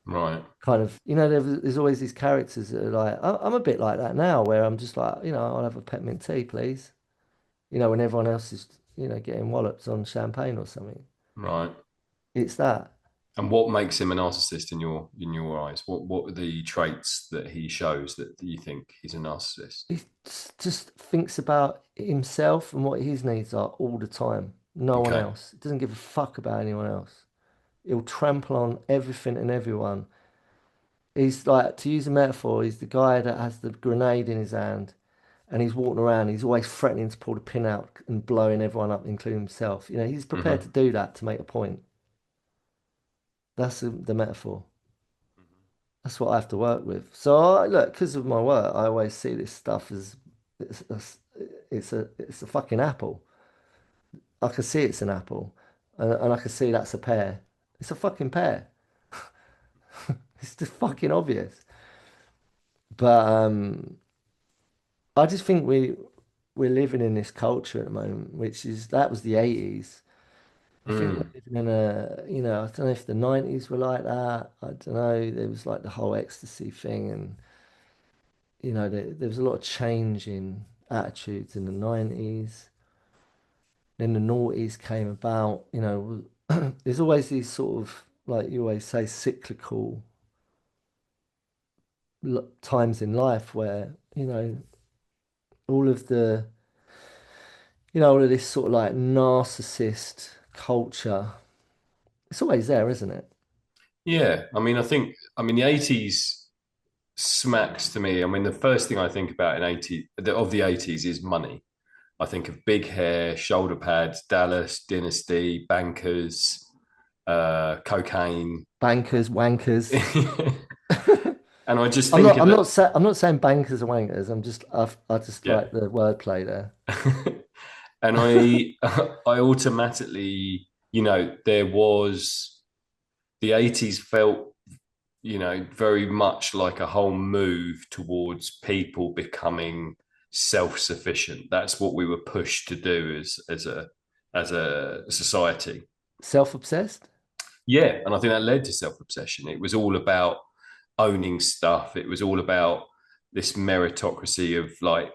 Right. Kind of, there's always these characters that are like, I'm a bit like that now, where I'm just like, I'll have a peppermint tea, please. When everyone else is, getting wallops on champagne or something. Right. It's that. And what makes him a narcissist in your eyes? What are the traits that he shows that you think he's a narcissist? He just thinks about himself and what his needs are all the time. No one Okay. else. He doesn't give a fuck about anyone else. He'll trample on everything and everyone. He's like, to use a metaphor, he's the guy that has the grenade in his hand and he's walking around. He's always threatening to pull the pin out and blowing everyone up, including himself. He's prepared to Hmm. do that to make a point. That's the metaphor. That's what I have to work with. So look, because of my work, I always see this stuff as it's a, it's a fucking apple. I can see it's an apple, and I can see that's a pear. It's a fucking pear. It's just fucking obvious. But I just think we're living in this culture at the moment, which is that was the 80s. I think we're Mm. living in I don't know if the 90s were like that. I don't know. There was like the whole ecstasy thing, and there was a lot of change in attitudes in the 90s. Then the noughties came about. There's always these sort of, like you always say, cyclical times in life where, all of the, all of this sort of like narcissist culture, it's always there, isn't it? Yeah. I mean the 80s smacks to me. I mean, the first thing I think about of the 80s is money. I think of big hair, shoulder pads, Dallas, Dynasty, bankers, cocaine. Bankers, wankers. And I just think of that. I'm not saying bankers are wankers. I just Yeah. like the wordplay there. And I automatically, there was the 80s felt, very much like a whole move towards people becoming self-sufficient. That's what we were pushed to do as a society. Self-obsessed? Yeah, and I think that led to self-obsession. It was all about owning stuff. It was all about this meritocracy of like,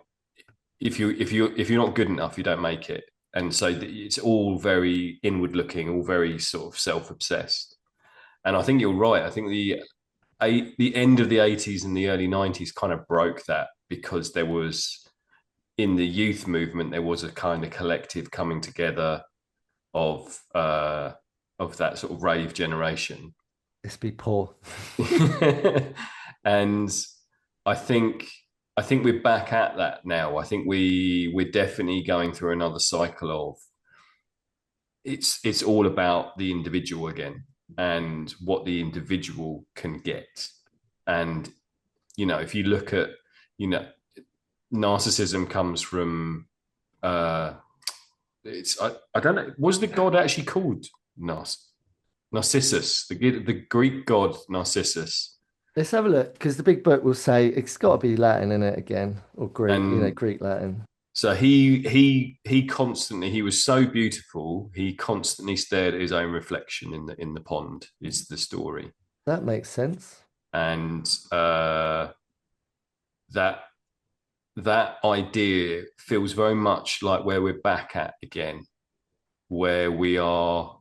if you're not good enough, you don't make it. And so it's all very inward looking, all very sort of self-obsessed. And I think you're right. I think the end of the 80s and the early 90s kind of broke that, because there was, in the youth movement, there was a kind of collective coming together of that sort of rave generation. Let's be poor. And I think I think we're back at that now. I think we're definitely going through another cycle of, it's all about the individual again and what the individual can get. And if you look at, you know narcissism comes from, uh I don't know, was the god actually called Narcissus, the Greek god Narcissus? Let's have a look because the big book will say it's got to be Latin in it again or Greek, And Greek Latin. So he constantly, he was so beautiful, he constantly stared at his own reflection in the pond, is the story. That makes sense. And that that idea feels very much like where we're back at again, where we are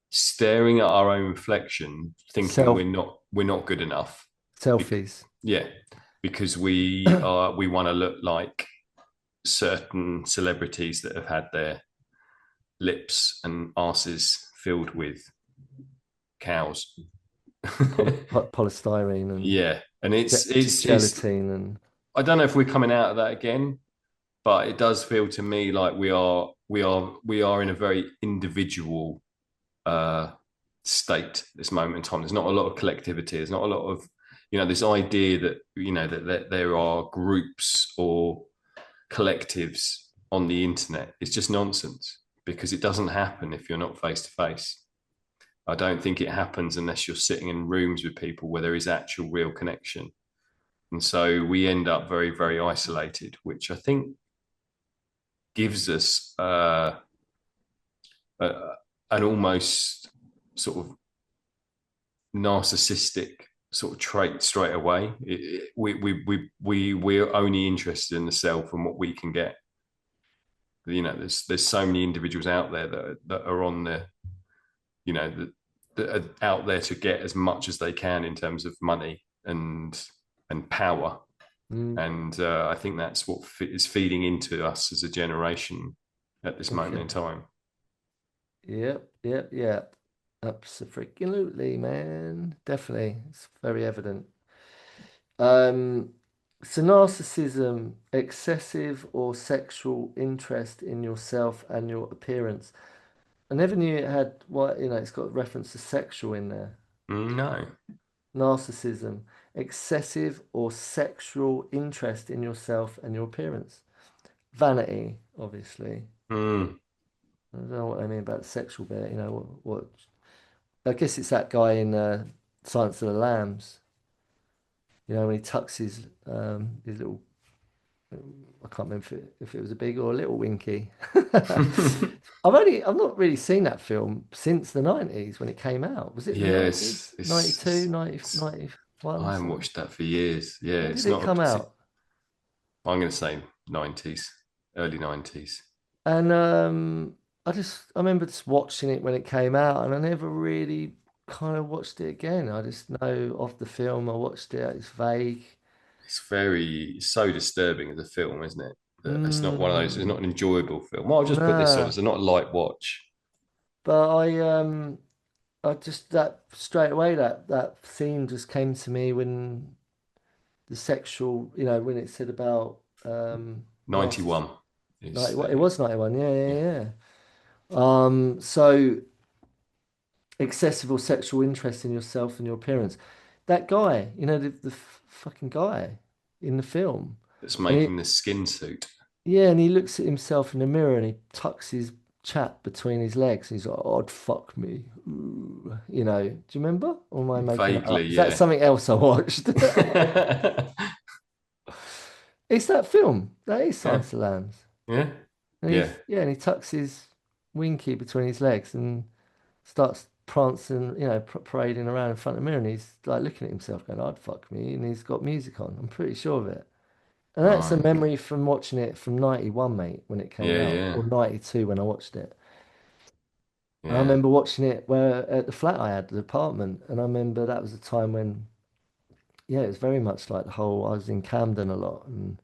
staring at our own reflection, thinking Self we're not good enough. selfies. Yeah, because we want to look like certain celebrities that have had their lips and asses filled with cows. Polystyrene and Yeah, and it's gelatin and I don't know if we're coming out of that again, but it does feel to me like we are in a very individual uh state at this moment in time. There's not a lot of collectivity. There's not a lot of, this idea that, that there are groups or collectives on the internet. It's just nonsense because it doesn't happen if you're not face to face. I don't think it happens unless you're sitting in rooms with people where there is actual real connection. And so we end up very, very isolated, which I think gives us a, an almost sort of narcissistic sort of trait straight away. We're only interested in the self and what we can get. There's so many individuals out there that are on the, that are out there to get as much as they can in terms of money and power. mm, And I think that's what is feeding into us as a generation at this moment okay. in time. Yep. Absolutely, man. Definitely. It's very evident. Um, so narcissism, excessive or sexual interest in yourself and your appearance. I never knew it had what, it's got reference to sexual in there. No. Narcissism, excessive or sexual interest in yourself and your appearance. Vanity, obviously. Mm. I don't know what I mean about the sexual bit, what I guess it's that guy in Silence of the Lambs, when he tucks his little, I can't remember if it was a big or a little winky. I've not really seen that film since the 90s when it came out. Was it the Yeah, 90s? 92, 90, it's 91, I haven't something? watched that for years. Yeah, When did it's it not a come out? I'm going to say 90s, early 90s. And I remember just watching it when it came out, and I never really kind of watched it again. I just know of the film. I watched it. It's vague. It's so disturbing as a film, isn't it? That it's not one of those, it's Mm, not an enjoyable film. Well, I'll just put this on. nah, It's not a light watch. but I just that straight away that scene just came to me when the sexual, when it said about narciss 91 is 90, it the, was 91, yeah, yeah. yeah, yeah. So excessive or sexual interest in yourself and your appearance. That guy, the fucking guy in the film, That's and he, making the skin suit. yeah, and he looks at himself in the mirror and he tucks his chat between his legs. He's like, "I'd fuck me." Ooh. Do you remember? Or am I making it Vaguely, up? Is that yeah. something else I watched? It's that film. That is Yeah, Silence of the Lambs. yeah, And yeah. and he tucks his winky between his legs and starts prancing, parading around in front of the mirror, and he's like looking at himself, going, "I'd fuck me," and he's got music on. I'm pretty sure of it. And that's a Right. memory from watching it from 91, mate, when it came Yeah, out, yeah, or 92 when I watched it. And I yeah. remember watching it where at the flat I had, the apartment, and I remember that was a time when, yeah, it was very much like the whole. I was in Camden a lot, and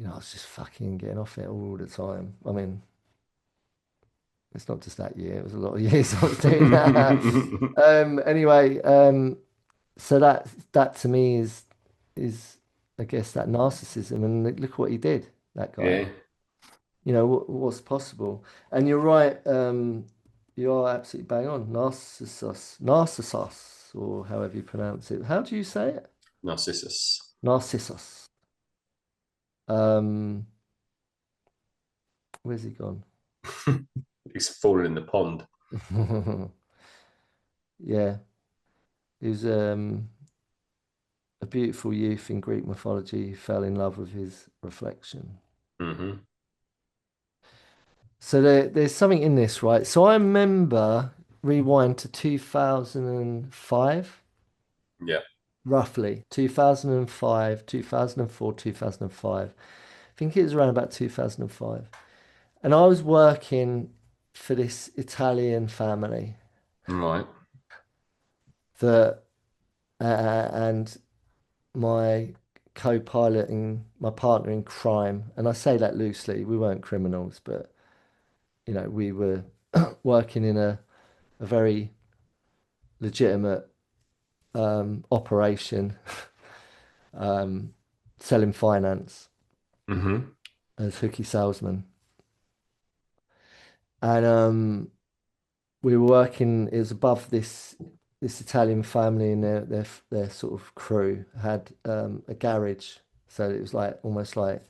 I was just fucking getting off it all the time. I mean, it's not just that year; it was a lot of years I was doing that. Anyway, so that to me is I guess that narcissism, and look what he did, that guy. Yeah. What's possible. And you're right, you are absolutely bang on. Narcissus, or however you pronounce it. How do you say it? Narcissus. Narcissus. Um, where's he gone? He's fallen in the pond. Yeah, he was a beautiful youth in Greek mythology who fell in love with his reflection. Hmm. So there's something in this, right? So I remember rewind to 2005, Yeah. roughly 2005, 2004, 2005. I think it was around about 2005. And I was working for this Italian family Right. that, and my co-pilot and my partner in crime, and I say that loosely, we weren't criminals, but we were working in a very legitimate operation, um, selling finance Hmm. as hooky salesman. And we were working, it was above this Italian family, and their sort of crew had a garage. So it was like almost like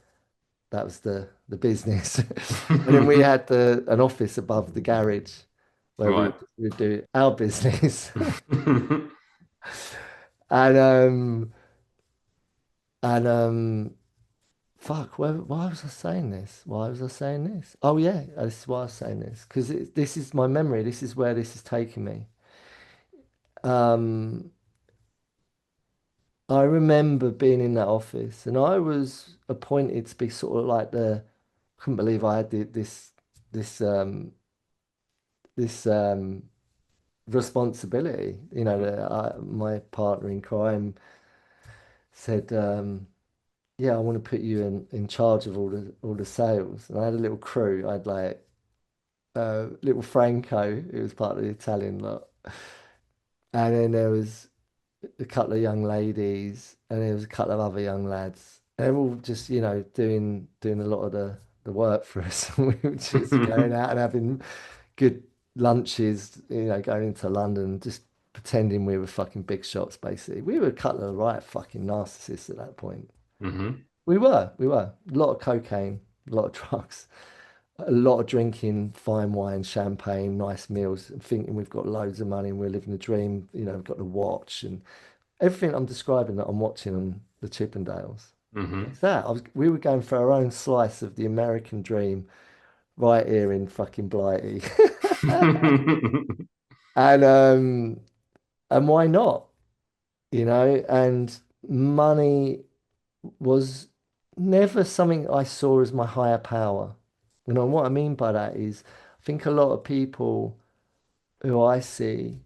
that was the business. And then we had an office above the garage where we Right. would, we'd do our business. And and fuck, why was I saying this? Why was I saying this? Oh yeah, this is why I was saying this. Because this is my memory. This is where this is taking me. Um, I remember being in that office, and I was appointed to be sort of like couldn't believe I had this this responsibility. My partner in crime said, "Yeah, I want to put you in charge of all the sales." And I had a little crew. I had like little Franco, who was part of the Italian lot, and then there was a couple of young ladies, and there was a couple of other young lads. They're all just, doing a lot of the work for us. We were just going out and having good lunches, going into London, just pretending we were fucking big shots, basically. We were a couple of right fucking narcissists at that point. Hmm. We were. A lot of cocaine, a lot of drugs, a lot of drinking fine wine, champagne, nice meals, and thinking we've got loads of money and we're living the dream. We've got the watch and everything I'm describing that I'm watching on the Chippendales. Hmm. It's that. We were going for our own slice of the American dream right here in fucking Blighty. And and why not? And money was never something I saw as my higher power. What I mean by that is I think a lot of people who I see,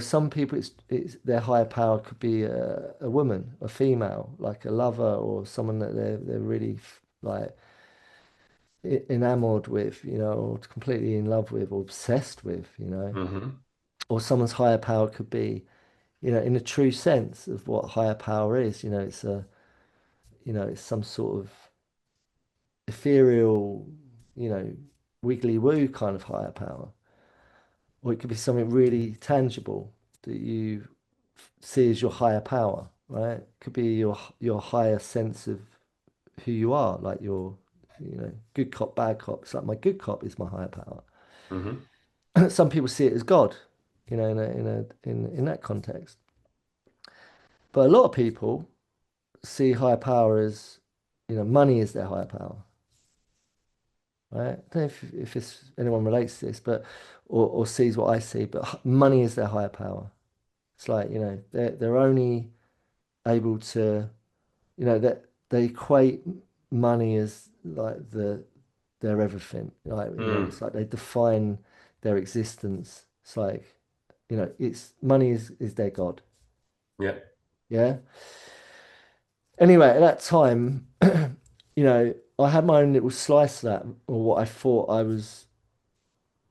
some people it's their higher power could be a woman, a female, like a lover or someone that they're really like enamored with, or completely in love with or obsessed with, Hmm. or someone's higher power could be, in a true sense of what higher power is, it's some sort of ethereal, you know, wiggly woo kind of higher power. Or it could be something really tangible that you see as your higher power, right? It could be your higher sense of who you are, like your, good cop, bad cop. It's like my good cop is my higher power. Hmm. Some people see it as God, in that context. But a lot of people see higher power as, money is their higher power, right? I don't know if anyone relates to this, but or sees what I see, but money is their higher power. It's like, they're only able to, that they equate money as like their everything. Like, it's Mm. like they define their existence. It's like, it's money is their God. Yeah. Yeah. Anyway, at that time, I had my own little slice of that, or what I thought I was,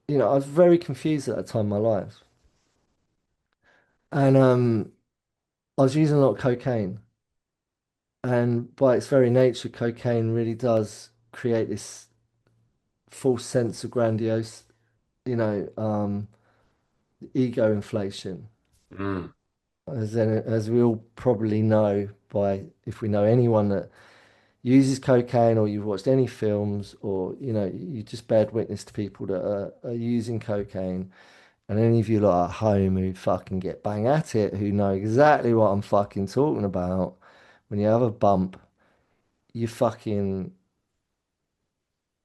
I was very confused at that time in my life. And I was using a lot of cocaine. And by its very nature, cocaine really does create this false sense of grandiose, ego inflation. Mm. As we all probably know, by if we know anyone that uses cocaine, or you've watched any films, or you just bear witness to people that are using cocaine, And any of you lot at home who fucking get bang at it, who know exactly what I'm fucking talking about, when you have a bump, you fucking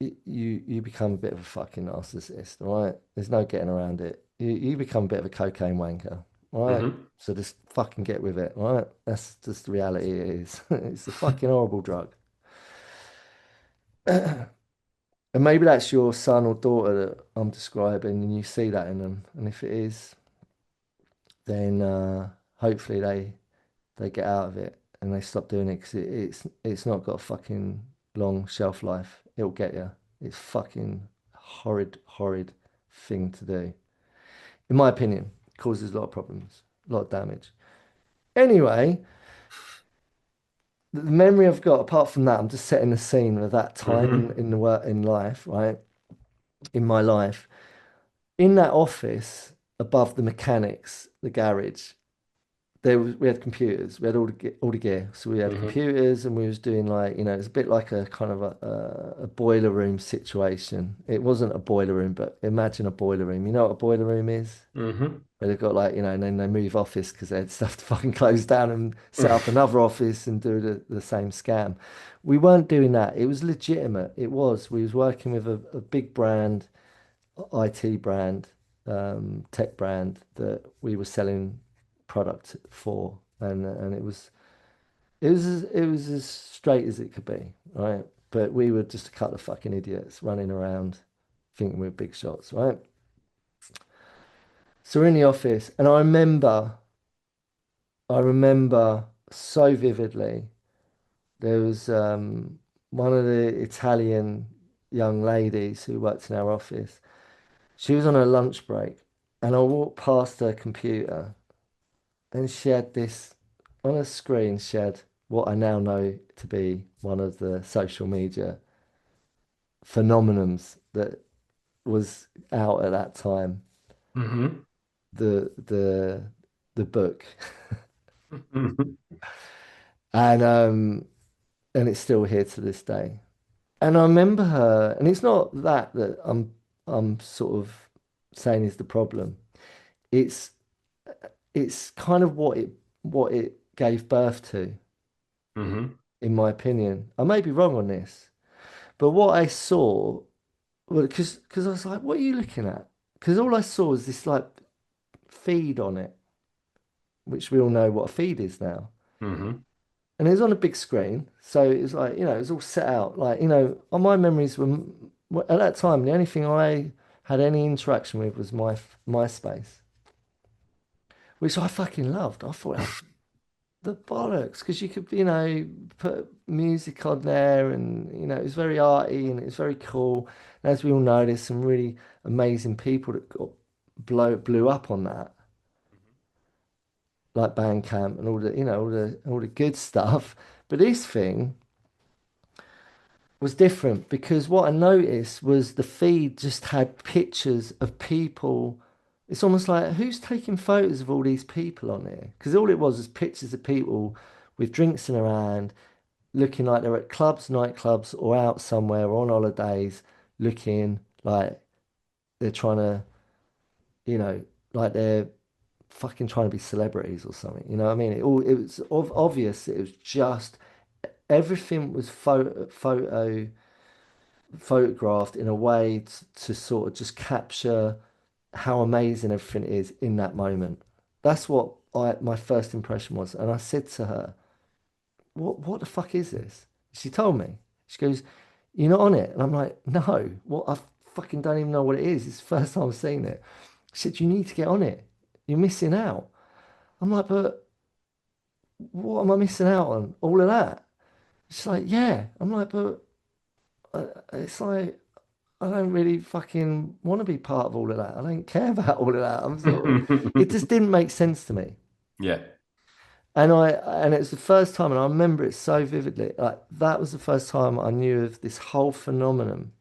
you become a bit of a fucking narcissist, right? There's no getting around it. You become a bit of a cocaine wanker, right? Hmm. So just fucking get with it, right? That's just the reality it is. It's a fucking horrible drug. And maybe that's your son or daughter that I'm describing, and you see that in them. And if it is, then hopefully they get out of it and they stop doing it because it's not got a fucking long shelf life. It'll get you. It's fucking horrid, horrid thing to do. In my opinion, it causes a lot of problems, a lot of damage. Anyway, the memory I've got, apart from that, I'm just setting the scene of that time Hmm. in the work in life, right? In my life, in that office above the mechanics, the garage, we had computers. We had all the gear. So we had Hmm. computers, and we was doing like it's a bit like a kind of a boiler room situation. It wasn't a boiler room, but imagine a boiler room. You know what a boiler room is? Hmm. Where they've got like and then they move office because they had stuff to fucking close down and set up another office and do the same scam. We weren't doing that. It was legitimate. It was. We was working with a big brand, IT brand, tech brand that we were selling product for, and it was as straight as it could be, right? But we were just a couple of fucking idiots running around thinking we were big shots, right? So we're in the office, and I remember so vividly. There was one of the Italian young ladies who worked in our office. She was on her lunch break, and I walked past her computer, and she had this on her screen. She had what I now know to be one of the social media phenomenons that was out at that time. Hmm. The book, Hmm. and it's still here to this day. And I remember her, and it's not that I'm sort of saying is the problem. It's it's kind of what it gave birth to, Hmm. in my opinion. I may be wrong on this, but what I saw, well, because I was like, what are you looking at? Because all I saw was this like feed on it, which we all know what a feed is now. Hmm. And it was on a big screen, so it was like it was all set out. Like on my memories were at that time the only thing I had any interaction with was my MySpace, which I fucking loved. I thought that was the bollocks because you could put music on there, and it was very arty and it was very cool. And as we all know, there's some really amazing people that got blew up on that, like Bandcamp and all the good stuff. But this thing was different because what I noticed was the feed just had pictures of people. It's almost like who's taking photos of all these people on here? Because all it was pictures of people with drinks in their hand, looking like they're at clubs, nightclubs, or out somewhere or on holidays, looking like they're trying to, you know, like they're fucking trying to be celebrities or something. You know what I mean? It was obvious. It was just everything was photographed in a way to sort of just capture how amazing everything is in that moment. That's what my first impression was. And I said to her, what the fuck is this? She told me. She goes, "You're not on it." And I'm like, "No, what? I fucking don't even know what it is. It's the first time I've seen it." She said, "You need to get on it. You're missing out." I'm like, "But what am I missing out on? All of that?" She's like, "Yeah." I'm like, "But it's like I don't really fucking want to be part of all of that. I don't care about all of that. I'm sort of, it just didn't make sense to me." Yeah. And it's the first time, and I remember it so vividly. Like that was the first time I knew of this whole phenomenon,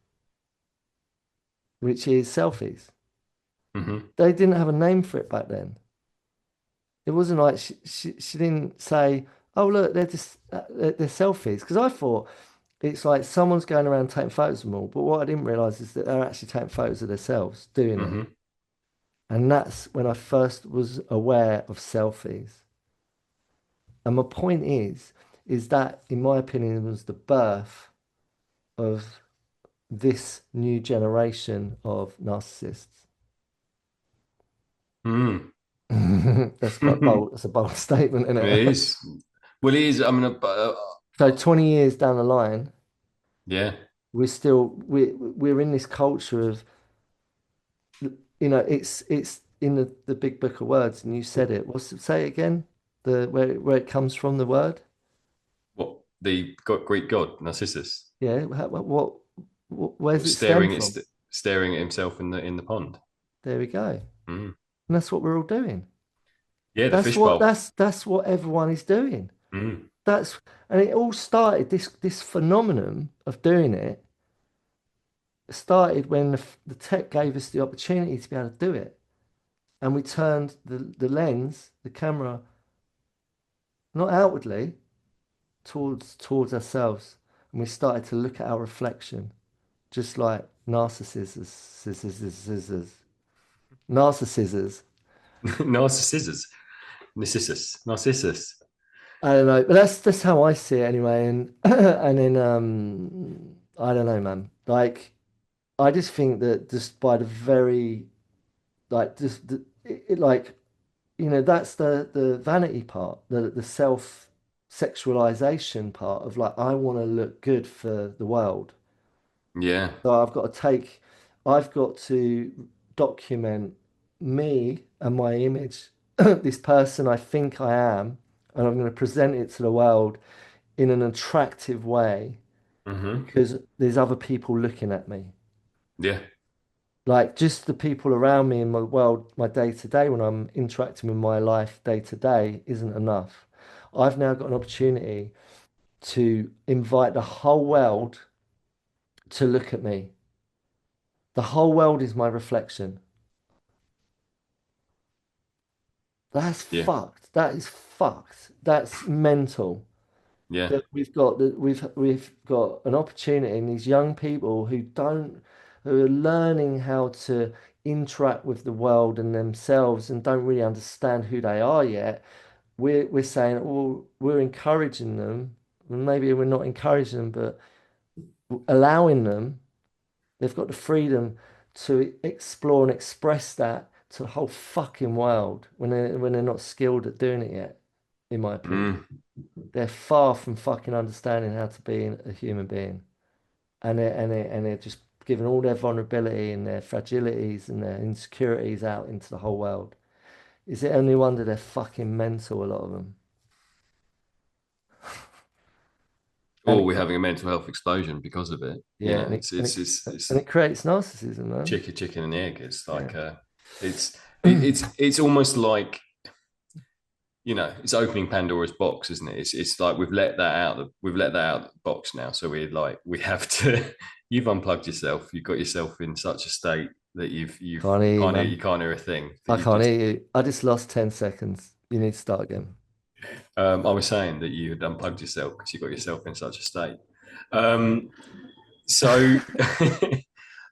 which is selfies. Hmm. They didn't have a name for it back then. It wasn't like she didn't say, "Oh look, they're just they're selfies," because I thought it's like someone's going around taking photos of them all. But what I didn't realize is that they're actually taking photos of themselves doing it. Hmm. And that's when I first was aware of selfies. And my point is that, in my opinion, was the birth of this new generation of narcissists. Mm. That's quite bold. That's a bold statement, isn't It it? is. Well, it is. I mean, So 20 years down the line, yeah. we're in this culture of, it's in the big book of words, and you said it. Say it again? The where it comes from, the word? What the Greek god Narcissus Yeah, where's it stem staring at from? staring at himself in the pond. There we go. Mm. And that's what we're all doing. Yeah, the That's fish what bowl. that's what everyone is doing. Mm. That's and it all started this phenomenon of doing it started when the tech gave us the opportunity to be able to do it. And we turned the lens, the camera, not outwardly, towards ourselves. And we started to look at our reflection, just like narcissists. Narcissus. Narcissus. I don't know, but that's how I see it anyway. And and then I don't know, man. Like I just think that just by the very like just like that's the vanity part, the self sexualization part of like I want to look good for the world. Yeah. So I've got to document me and my image, this person I think I am, and I'm going to present it to the world in an attractive way Hmm. because there's other people looking at me. Yeah. Like just the people around me in my world, my day to day, when I'm interacting with my life day to day, isn't enough. I've now got an opportunity to invite the whole world to look at me. The whole world is my reflection. That's Yeah. fucked. That is fucked. That's mental. Yeah. That we've got an opportunity in these young people who are learning how to interact with the world and themselves and don't really understand who they are yet. We're saying, well, we're encouraging them. Maybe we're not encouraging them, but allowing them. They've got the freedom to explore and express that to the whole fucking world when they're not skilled at doing it yet, in my opinion. Mm. They're far from fucking understanding how to be a human being. And they're just giving all their vulnerability and their fragilities and their insecurities out into the whole world. Is it only wonder they're fucking mental, a lot of them? And Or it, we're having a mental health explosion because of it. You yeah, know, it's and it creates narcissism, man. chicken and egg. It's Yeah. like it's almost like, it's opening Pandora's box, isn't it? It's like we've let that out. We've let that out of the box now. So we have to. You've unplugged yourself. You've got yourself in such a state that Can't hear you, you man. can't hear a thing. That I you've can't just. hear you. I just lost 10 seconds. You need to start again. I was saying that you had unplugged yourself because you got yourself in such a state. Um, so,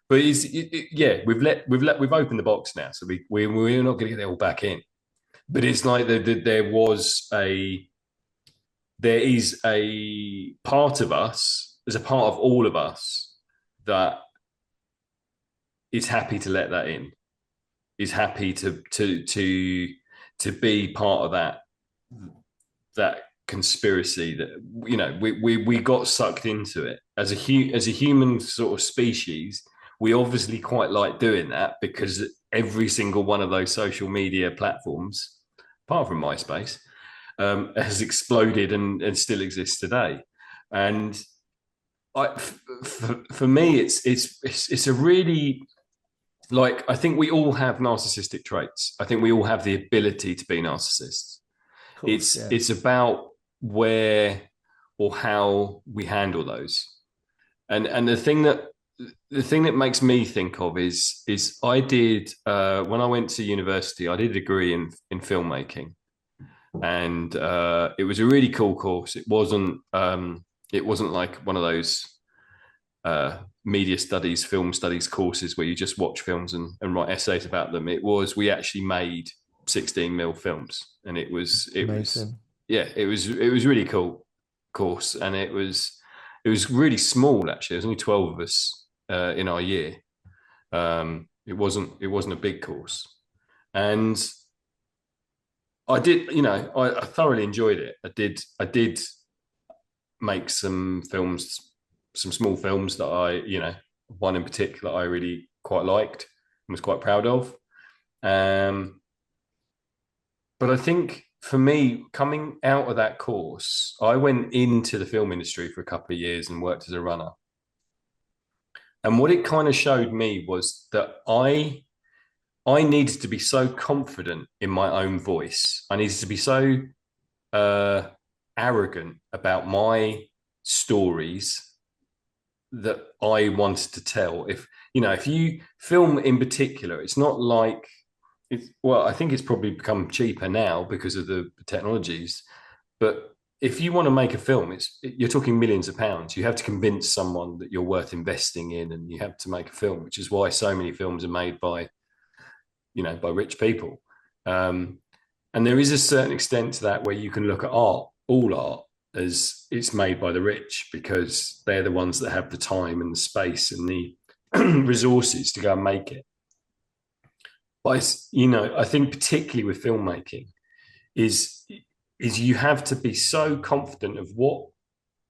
but yeah, we've opened the box now. So we're not going to get it all back in. But it's like there is a part of us, there's a part of all of us that is happy to let that in, is happy to be part of that conspiracy that we got sucked into it as a human sort of species. We obviously quite like doing that because every single one of those social media platforms, apart from MySpace, has exploded and still exists today. And for me, it's a really, like, I think we all have narcissistic traits. I think we all have the ability to be narcissists. Of course, It's yeah. it's about where or how we handle those. And the thing that makes me think of is I did when I went to university, I did a degree in filmmaking, and it was a really cool course. It wasn't like one of those media studies, film studies courses where you just watch films and write essays about them. We actually made 16 mil films, and it was Amazing. yeah, it was really cool course, and it was really small actually. There's only 12 of us in our year. It wasn't a big course, and I thoroughly enjoyed it. I did make some films, some small films that one in particular I really quite liked and was quite proud of. Um, but I think for me, coming out of that course, I went into the film industry for a couple of years and worked as a runner. And what it kind of showed me was that I needed to be so confident in my own voice. I needed to be so uh, arrogant about my stories that I wanted to tell. If you film in particular, it's not like I think it's probably become cheaper now because of the technologies. But if you want to make a film, you're talking millions of pounds. You have to convince someone that you're worth investing in, and you have to make a film, which is why so many films are made by rich people. Um, and there is a certain extent to that where you can look at art, all art, as it's made by the rich because they're the ones that have the time and the space and the resources to go and make it. But I think particularly with filmmaking is is you have to be so confident of what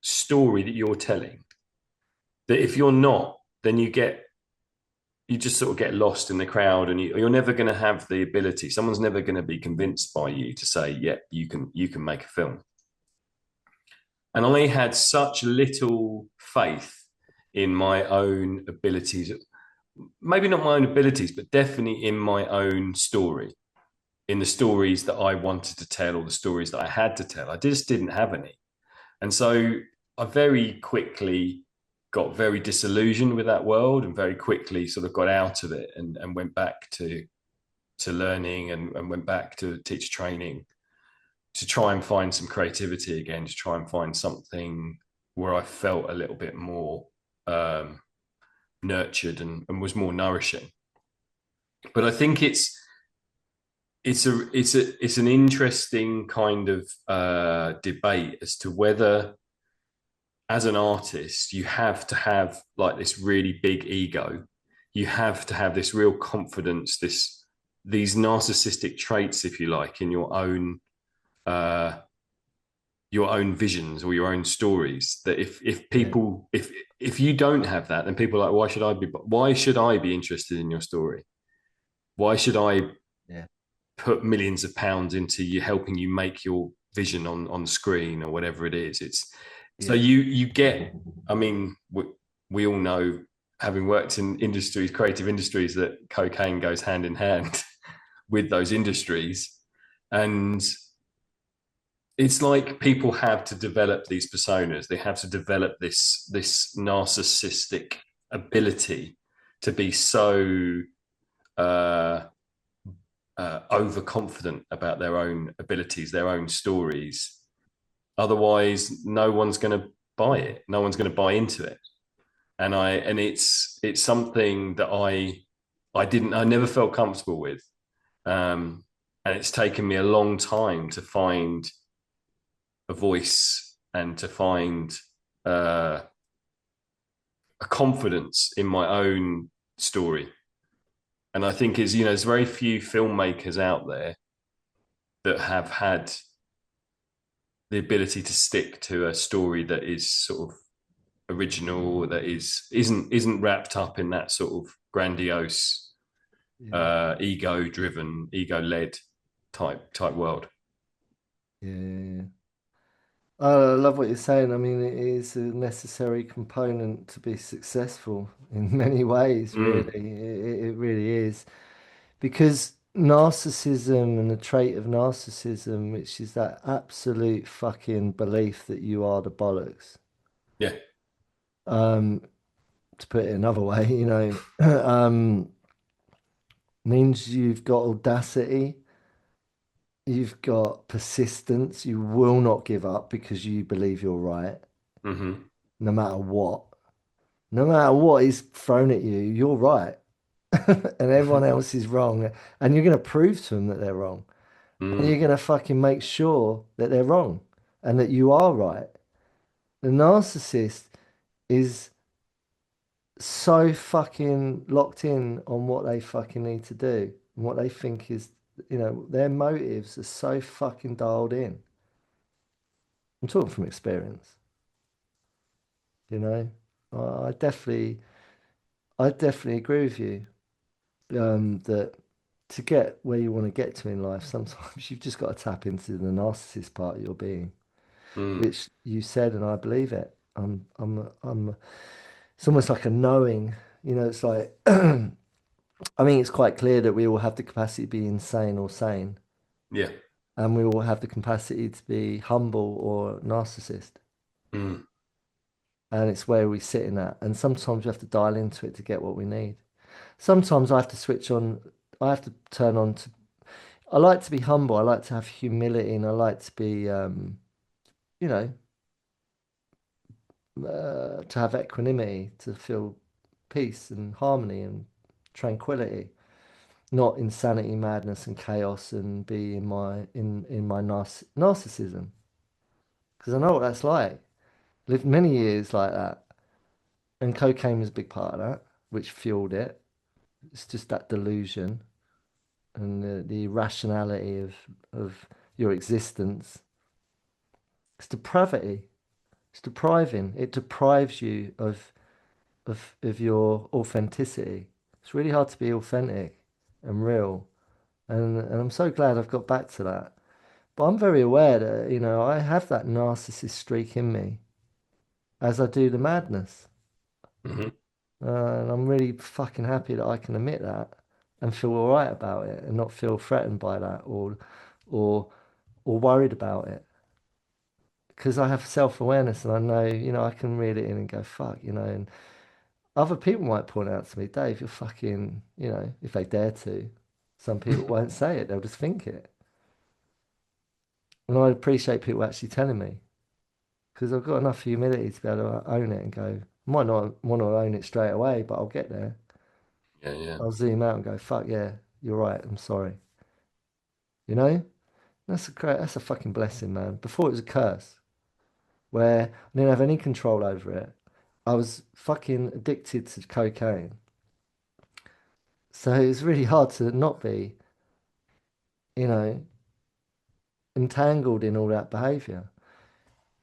story that you're telling that if you're not, then you just sort of get lost in the crowd, and you're never going to have the ability. Someone's never going to be convinced by you to say, "Yeah, you can make a film." And I had such little faith in my own abilities, maybe not my own abilities, but definitely in my own story, in the stories that I wanted to tell or the stories that I had to tell. I just didn't have any. And so I very quickly got very disillusioned with that world and very quickly sort of got out of it and went back to learning and went back to teacher training to try and find some creativity again, to try and find something where I felt a little bit more nurtured and was more nourishing. But I think it's an interesting kind of debate as to whether, as an artist, you have to have like this really big ego. You have to have this real confidence, these narcissistic traits, if you like, in uh, your own visions or your own stories. That if Yeah. people if you don't have that, then people are like, why should I be interested in your story? Why should I Yeah. put millions of pounds into you helping you make your vision on screen or whatever it is? It's so Yeah. you get. I mean, we all know, having worked in industries, creative industries, that cocaine goes hand in hand with those industries, and it's like people have to develop these personas. They have to develop this narcissistic ability to be so uh, overconfident about their own abilities, their own stories. Otherwise, no one's going to buy it. No one's going to buy into it. And it's something that I never felt comfortable with. And it's taken me a long time to find a voice and to find uh, a confidence in my own story. And I think there's very few filmmakers out there that have had the ability to stick to a story that is sort of original, that isn't wrapped up in that sort of grandiose, Yeah. ego-driven, ego-led type world. Yeah. Yeah. Oh, I love what you're saying. I mean, it is a necessary component to be successful in many ways, really. Mm, It really is. Because narcissism and the trait of narcissism, which is that absolute fucking belief that you are the bollocks, yeah. um, to put it another way, means you've got audacity, you've got persistence, you will not give up because you believe you're right, Hmm. no matter what. No matter what is thrown at you, you're right. And everyone else is wrong. And you're going to prove to them that they're wrong. And you're Mm, going to fucking make sure that they're wrong and that you are right. The narcissist is so fucking locked in on what they fucking need to do and what they think is, their motives are so fucking dialed in. I'm talking from experience, you know. I definitely agree with you. That to get where you want to get to in life, sometimes you've just got to tap into the narcissist part of your being, mm, which you said, and I believe it. It's almost like a knowing, it's like, I mean, it's quite clear that we all have the capacity to be insane or sane, yeah. and we all have the capacity to be humble or narcissist. Mm, And it's where we sit in that. And sometimes we have to dial into it to get what we need. Sometimes I have to switch on, I have to turn on to, I like to be humble. I like to have humility and I like to be, you know, to have equanimity, to feel peace and harmony and tranquility, not insanity, madness, and chaos, and be in my narcissism because I know what that's like. Lived many years like that, and cocaine was a big part of that, which fueled it. It's just that delusion and the irrationality of your existence. It's depravity. It's depriving. It deprives you of your authenticity. It's really hard to be authentic and real. And I'm so glad I've got back to that. But I'm very aware that, I have that narcissist streak in me as I do the madness. mhm. And I'm really fucking happy that I can admit that and feel all right about it and not feel threatened by that or or worried about it. Because I have self-awareness and I know, I can reel it in and go, fuck, and other people might point out to me, Dave, you're fucking, if they dare to. Some people won't say it, they'll just think it. And I appreciate people actually telling me because I've got enough humility to be able to own it and go, might not want to own it straight away, but I'll get there. Yeah, yeah. I'll zoom out and go, fuck yeah, you're right, I'm sorry. You know? That's a fucking blessing, man. Before it was a curse where I didn't have any control over it. I was fucking addicted to cocaine. So it was really hard to not be, you know, entangled in all that behavior.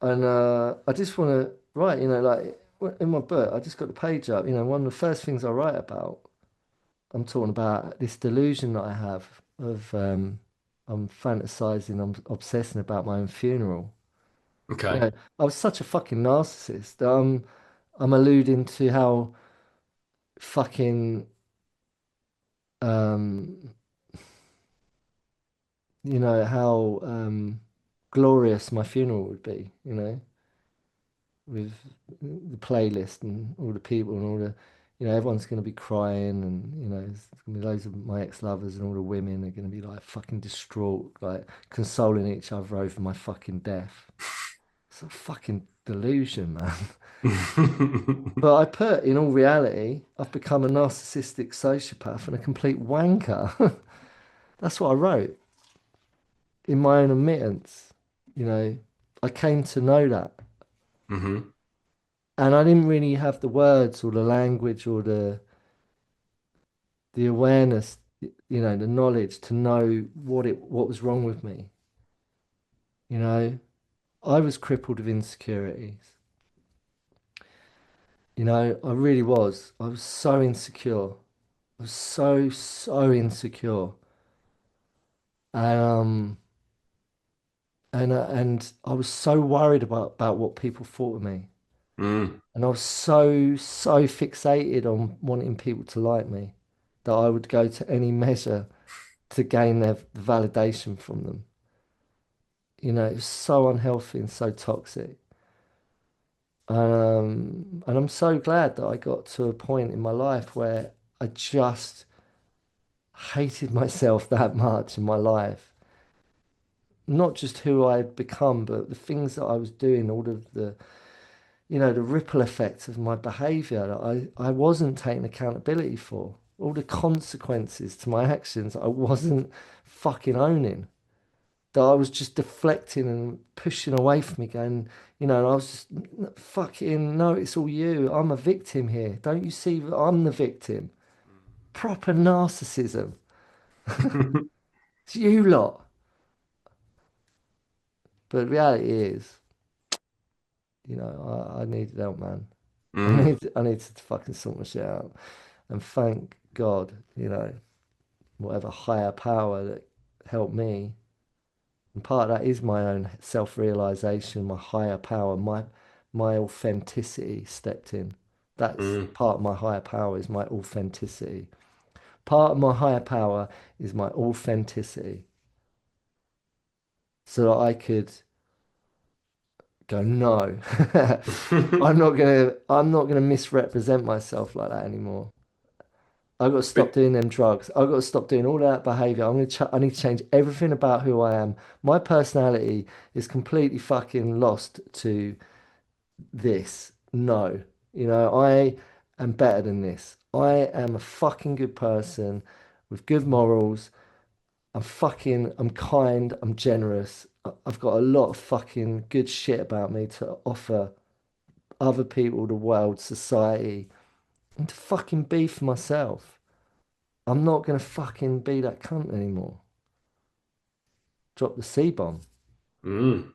And I just want to write, like in my book, I just got the page up. One of the first things I write about, I'm talking about this delusion that I have of I'm fantasizing, I'm obsessing about my own funeral. Okay. I was such a fucking narcissist. I'm alluding to how fucking um, how glorious my funeral would be. With the playlist and all the people and all the, everyone's going to be crying and, there's going to be loads of my ex-lovers and all the women are going to be like fucking distraught, like consoling each other over my fucking death. It's a fucking delusion, man. But I put, in all reality, I've become a narcissistic sociopath and a complete wanker. That's what I wrote in my own admittance. You know, I came to know that. Hmm. And I didn't really have the words or the language or the awareness, the knowledge to know what was wrong with me. You know, I was crippled with insecurities. I really was. I was so insecure. I was so insecure. And and I was so worried about what people thought of me. Mm. And I was so fixated on wanting people to like me that I would go to any measure to gain their validation from them. It was so unhealthy and so toxic. And I'm so glad that I got to a point in my life where I just hated myself that much in my life. Not just who I had become, but the things that I was doing, all of the, the ripple effects of my behavior that I wasn't taking accountability for. All the consequences to my actions I wasn't fucking owning. That I was just deflecting and pushing away from me, going, and I was just fucking, no, it's all you. I'm a victim here. Don't you see that I'm the victim? Proper narcissism. It's you lot. But the reality is, I needed help, man. Mm, I need to fucking sort my shit out. And thank God, whatever higher power that helped me. And part of that is my own self-realization, my higher power, my authenticity stepped in. That's mm, part of my higher power is my authenticity. Part of my higher power is my authenticity. So that I could go, no, I'm not gonna misrepresent myself like that anymore. I've got to stop but doing them drugs. I've got to stop doing all that behavior. I need to change everything about who I am. My personality is completely fucking lost to this. No. I am better than this. I am a fucking good person with good morals. I'm kind, I'm generous. I've got a lot of fucking good shit about me to offer other people, the world, society, and to fucking be for myself. I'm not gonna fucking be that cunt anymore. Drop the C bomb. mm.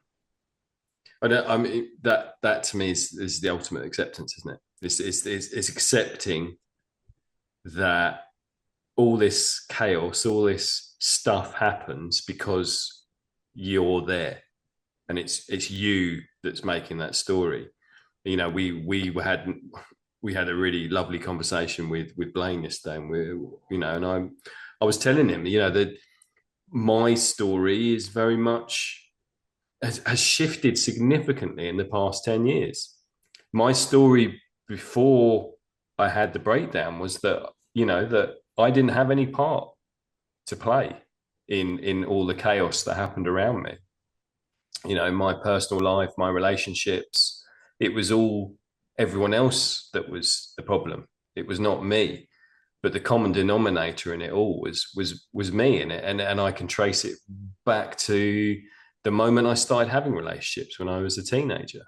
I mean that to me is the ultimate acceptance, isn't it? It's accepting that all this chaos, all this stuff happens because you're there, and it's you that's making that story. We had a really lovely conversation with Blaine yesterday, and I was telling him, that my story is very much has shifted significantly in the past 10 years. My story before I had the breakdown was that I didn't have any part to play in all the chaos that happened around me. My personal life, my relationships, it was all everyone else that was the problem. It was not me. But the common denominator in it all was me in it. And I can trace it back to the moment I started having relationships when I was a teenager.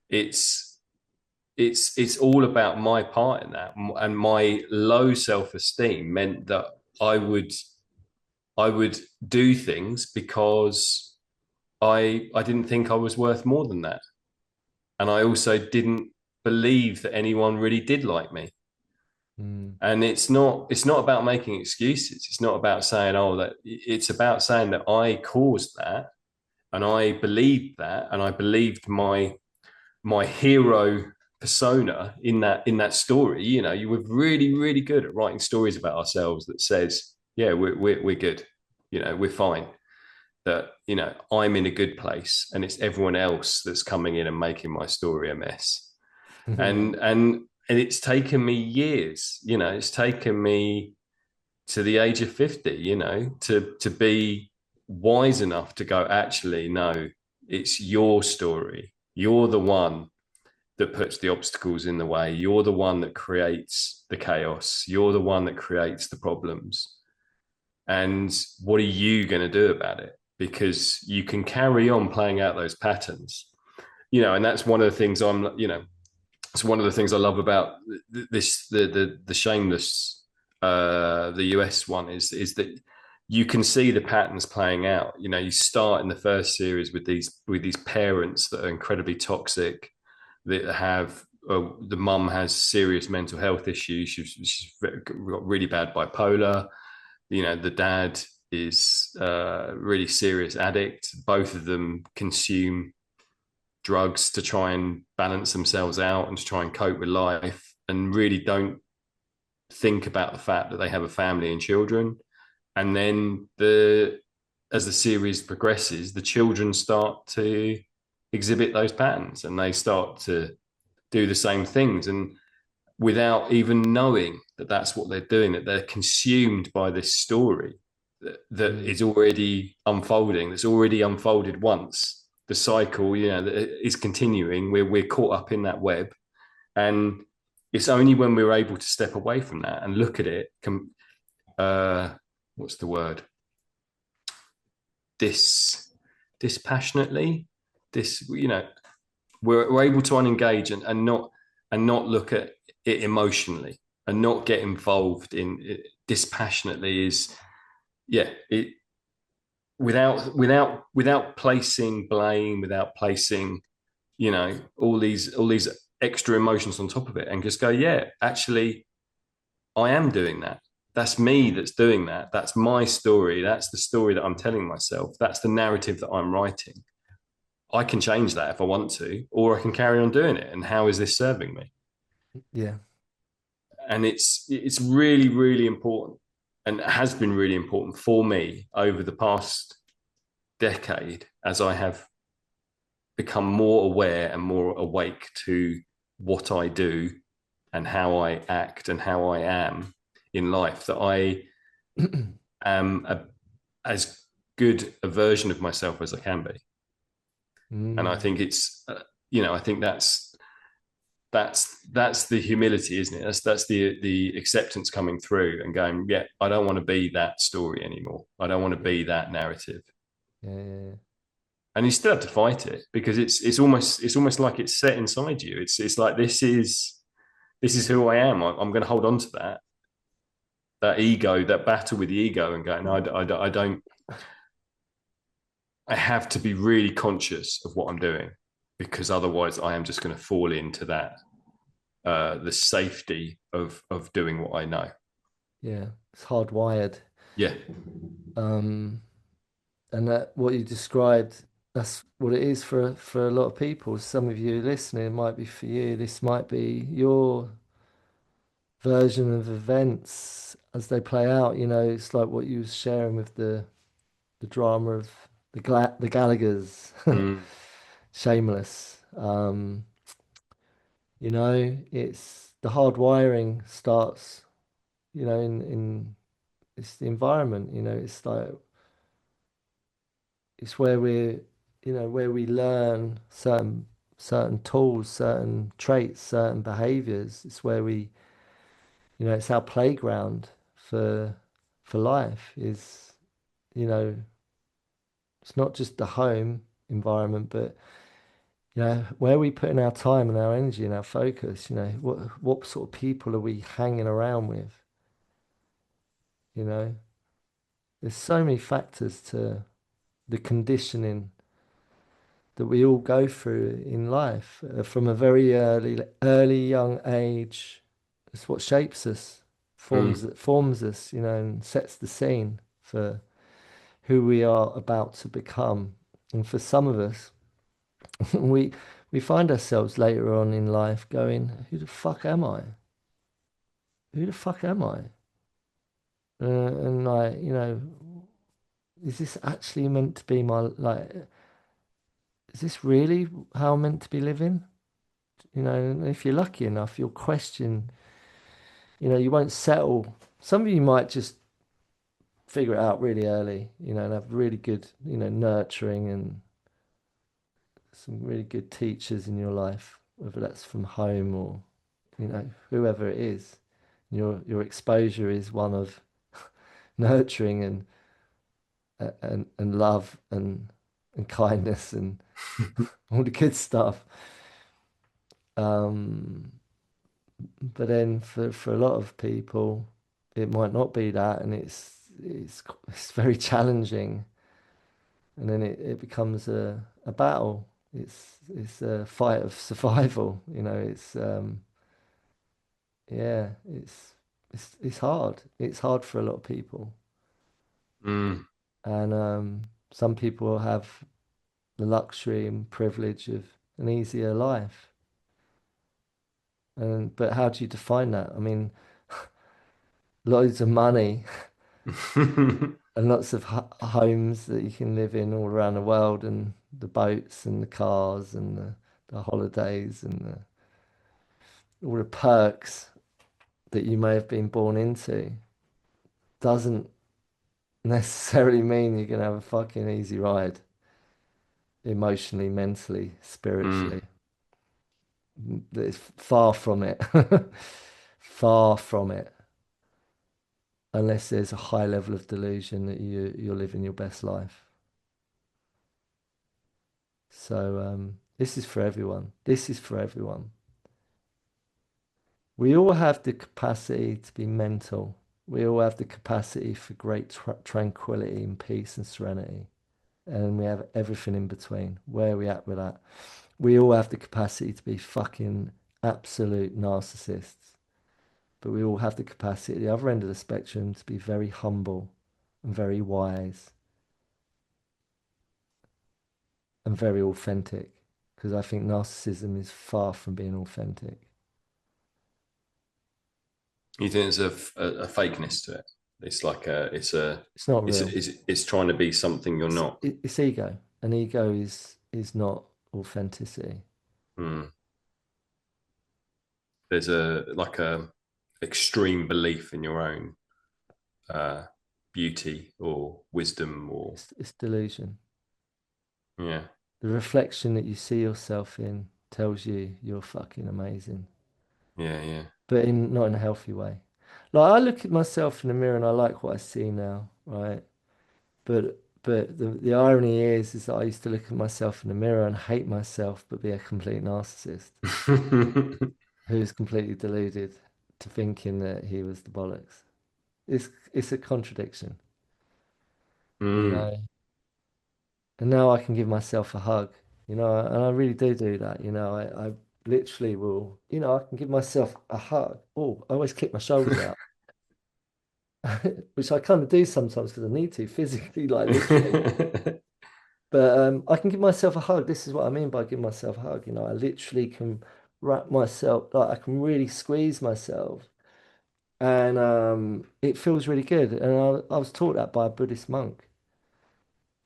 It's it's all about my part in that, and my low self-esteem meant that I would do things because I didn't think I was worth more than that, and I also didn't believe that anyone really did like me. Mm, And it's not about making excuses. It's not about saying, oh, that it's about saying that I caused that, and I believed that, and I believed my hero persona in that story. You were really, really good at writing stories about ourselves that says, yeah, we're good. We're fine. That I'm in a good place, and it's everyone else that's coming in and making my story a mess. mm, And it's taken me years. It's taken me to the age of 50. To be wise enough to go, actually, no, it's your story. You're the one that puts the obstacles in the way. You're the one that creates the chaos. You're the one that creates the problems. And what are you going to do about it? Because you can carry on playing out those patterns, and that's one of the things it's one of the things I love about this, the Shameless, the US one is that you can see the patterns playing out. You start in the first series with these parents that are incredibly toxic, that have the mum has serious mental health issues. She's got really bad bipolar. The dad is a really serious addict. Both of them consume drugs to try and balance themselves out and to try and cope with life, and really don't think about the fact that they have a family and children. And then as the series progresses, the children start to exhibit those patterns, and they start to do the same things, and without even knowing that that's what they're doing, that they're consumed by this story that mm, is already unfolding, that's already unfolded once. the cycle, is continuing. We're caught up in that web, and it's only when we're able to step away from that and look at it. What's the word? Dispassionately. This, we're able to unengage and not look at it emotionally and not get involved in it dispassionately. Is yeah it without placing blame, without placing all these extra emotions on top of it, and just go, yeah, actually I am doing that. That's me that's doing that. That's my story. That's the story that I'm telling myself. That's the narrative that I'm writing. I can change that if I want to, or I can carry on doing it. And how is this serving me? Yeah. And it's really, really important, and it has been really important for me over the past decade as I have become more aware and more awake to what I do and how I act and how I am in life, that I am as good a version of myself as I can be. And I Mm. think I think that's the humility, isn't it? That's the acceptance coming through and going, yeah, I don't want to be that story anymore. I don't want to Yeah. be that narrative. Yeah. Yeah. And you still have to fight it, because it's almost like it's set inside you. It's like this is who I am. I'm going to hold on to that ego, that battle with the ego, and go, no, I don't. I have to be really conscious of what I'm doing, because otherwise I am just going to fall into that the safety of doing what I know. Yeah. It's hardwired. Yeah. Um, and that what you described, that's what it is for a lot of people. Some of you listening, it might be for you. This might be your version of events as they play out. It's like what you was sharing with the drama of the Gallaghers, Mm, Shameless. It's the hard wiring starts, in it's the environment, it's like it's where we learn certain tools, certain traits, certain behaviors. It's where it's our playground for life is, you know, it's not just the home environment, but where we put in our time and our energy and our focus, what sort of people are we hanging around with? You know, there's so many factors to the conditioning that we all go through in life from a very early young age. It's what shapes us, mm, forms us, and sets the scene for who we are about to become. And for some of us, we we find ourselves later on in life going, "Who the fuck am I? Who the fuck am I?" And like, is this actually meant to be my like? Is this really how I'm meant to be living? And if you're lucky enough, you'll question. You won't settle. Some of you might just figure it out really early, and have really good, nurturing and some really good teachers in your life, whether that's from home or, whoever it is. Your exposure is one of nurturing and love and kindness and all the good stuff. Um, but then for a lot of people, it might not be that, and it's very challenging, and then it becomes a battle. It's a fight of survival. It's yeah, it's hard. It's hard for a lot of people, mm, and some people have the luxury and privilege of an easier life. And but how do you define that? I mean, loads of money and lots of homes that you can live in all around the world, and the boats and the cars and the holidays and all the perks that you may have been born into doesn't necessarily mean you're gonna have a fucking easy ride. emotionally, mentally, Mm. spiritually. It's far from it. Far from it. Unless there's a high level of delusion that you're living your best life. So this is for everyone. This is for everyone. We all have the capacity to be mental. We all have the capacity for great tranquility and peace and serenity. And we have everything in between. Where are we at with that? We all have the capacity to be fucking absolute narcissists. But we all have the capacity at the other end of the spectrum to be very humble and very wise and very authentic. Because I think narcissism is far from being authentic. You think there's a fakeness to it? It's like It's not real. it's trying to be something you're It's, not. it's ego. And ego is not authenticity. Mm. There's a extreme belief in your own uh, beauty or wisdom or It's delusion. yeah, The reflection that you see yourself in tells you you're fucking amazing, yeah, yeah. but in not in a healthy way. Like I look at myself in the mirror and I like what I see now, right? But the irony is that I used to look at myself in the mirror and hate myself, but be a complete narcissist who's completely deluded to thinking that he was the bollocks. It's a contradiction, you Mm. know. And now I can give myself a hug, you know, and I really do that, you know. I literally will, you know, I can give myself a hug. Oh, I always kick my shoulders out, which I kind of do sometimes because I need to physically, like literally. But I can give myself a hug. This is what I mean by giving myself a hug. You know, I literally can wrap myself, like I can really squeeze myself, and it feels really good. And I was taught that by a Buddhist monk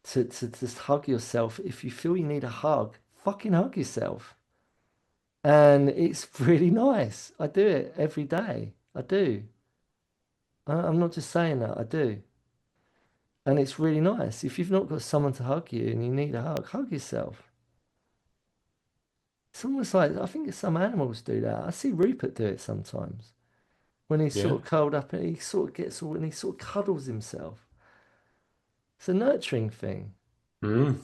to just hug yourself. If you feel you need a hug, fucking hug yourself. And it's really nice. I do it every day. I do. I'm not just saying that, I do. And it's really nice. If you've not got someone to hug you and you need a hug yourself. It's almost like I think some animals do that. I see Rupert do it sometimes when he's Yeah. sort of curled up and he sort of gets all and he sort of cuddles himself. It's a nurturing thing. Mm.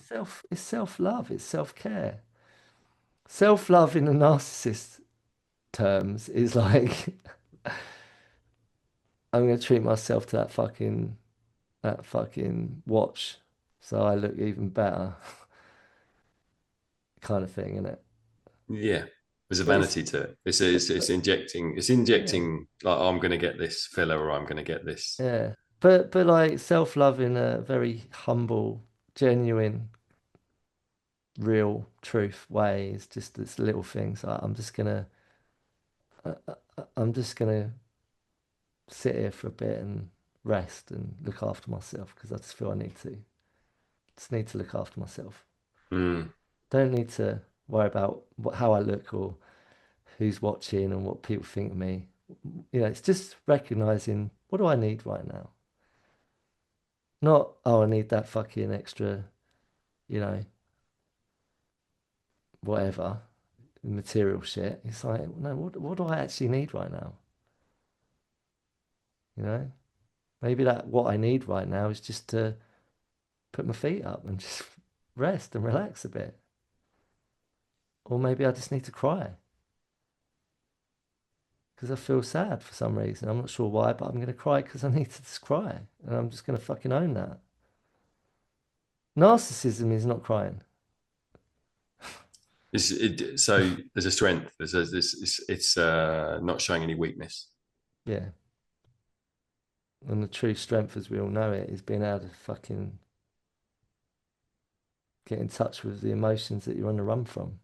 It's self-love, it's self-care. Self-love in the narcissist terms is like I'm gonna treat myself to that fucking watch so I look even better kind of thing, isn't it? Yeah. There's a But it's vanity to it. It's but, injecting. It's yeah, injecting. Like I'm going to get this filler, or I'm going to get this. yeah. But like self-love in a very humble, genuine, real truth way is just this little things. I'm just gonna sit here for a bit and rest and look after myself because I just feel I need to. Just need to look after myself. Mm. Don't need to worry about how I look or who's watching and what people think of me. You know, it's just recognizing what do I need right now? Not, oh, I need that fucking extra, you know, whatever, material shit. It's like, no, what do I actually need right now? You know, maybe that what I need right now is just to put my feet up and just rest and relax a bit. Or maybe I just need to cry because I feel sad for some reason. I'm not sure why, but I'm going to cry because I need to just cry. And I'm just going to fucking own that. Narcissism is not crying. So there's a strength. It's not showing any weakness. Yeah. And the true strength, as we all know it, is being able to fucking get in touch with the emotions that you're on the run from.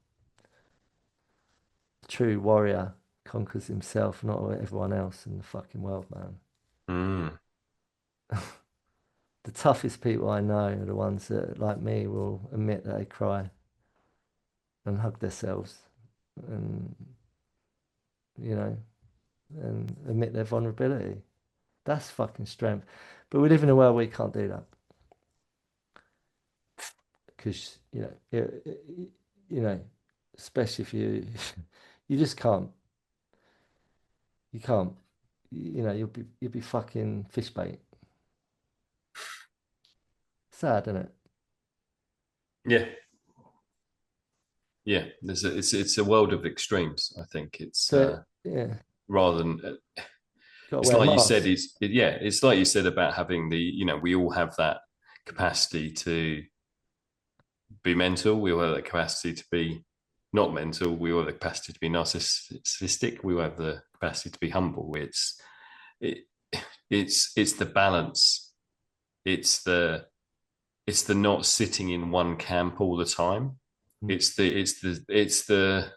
The true warrior conquers himself, not everyone else in the fucking world, man. Mm. The toughest people I know are the ones that, like me, will admit that they cry and hug themselves and, you know, and admit their vulnerability. That's fucking strength. But we live in a world where you can't do that. because you know, especially if you you just can't, you can't, you'll be fucking fish bait. Sad, isn't it? Yeah, yeah. It's a world of extremes. I think it's So yeah, rather than got to it's wear like you said. masks. Yeah, it's like you said about having we all have that capacity to be mental. We all have the capacity to be not mental. We all have the capacity to be narcissistic. We all have the capacity to be humble. It, it's the balance. It's the not sitting in one camp all the time. Mm. It's the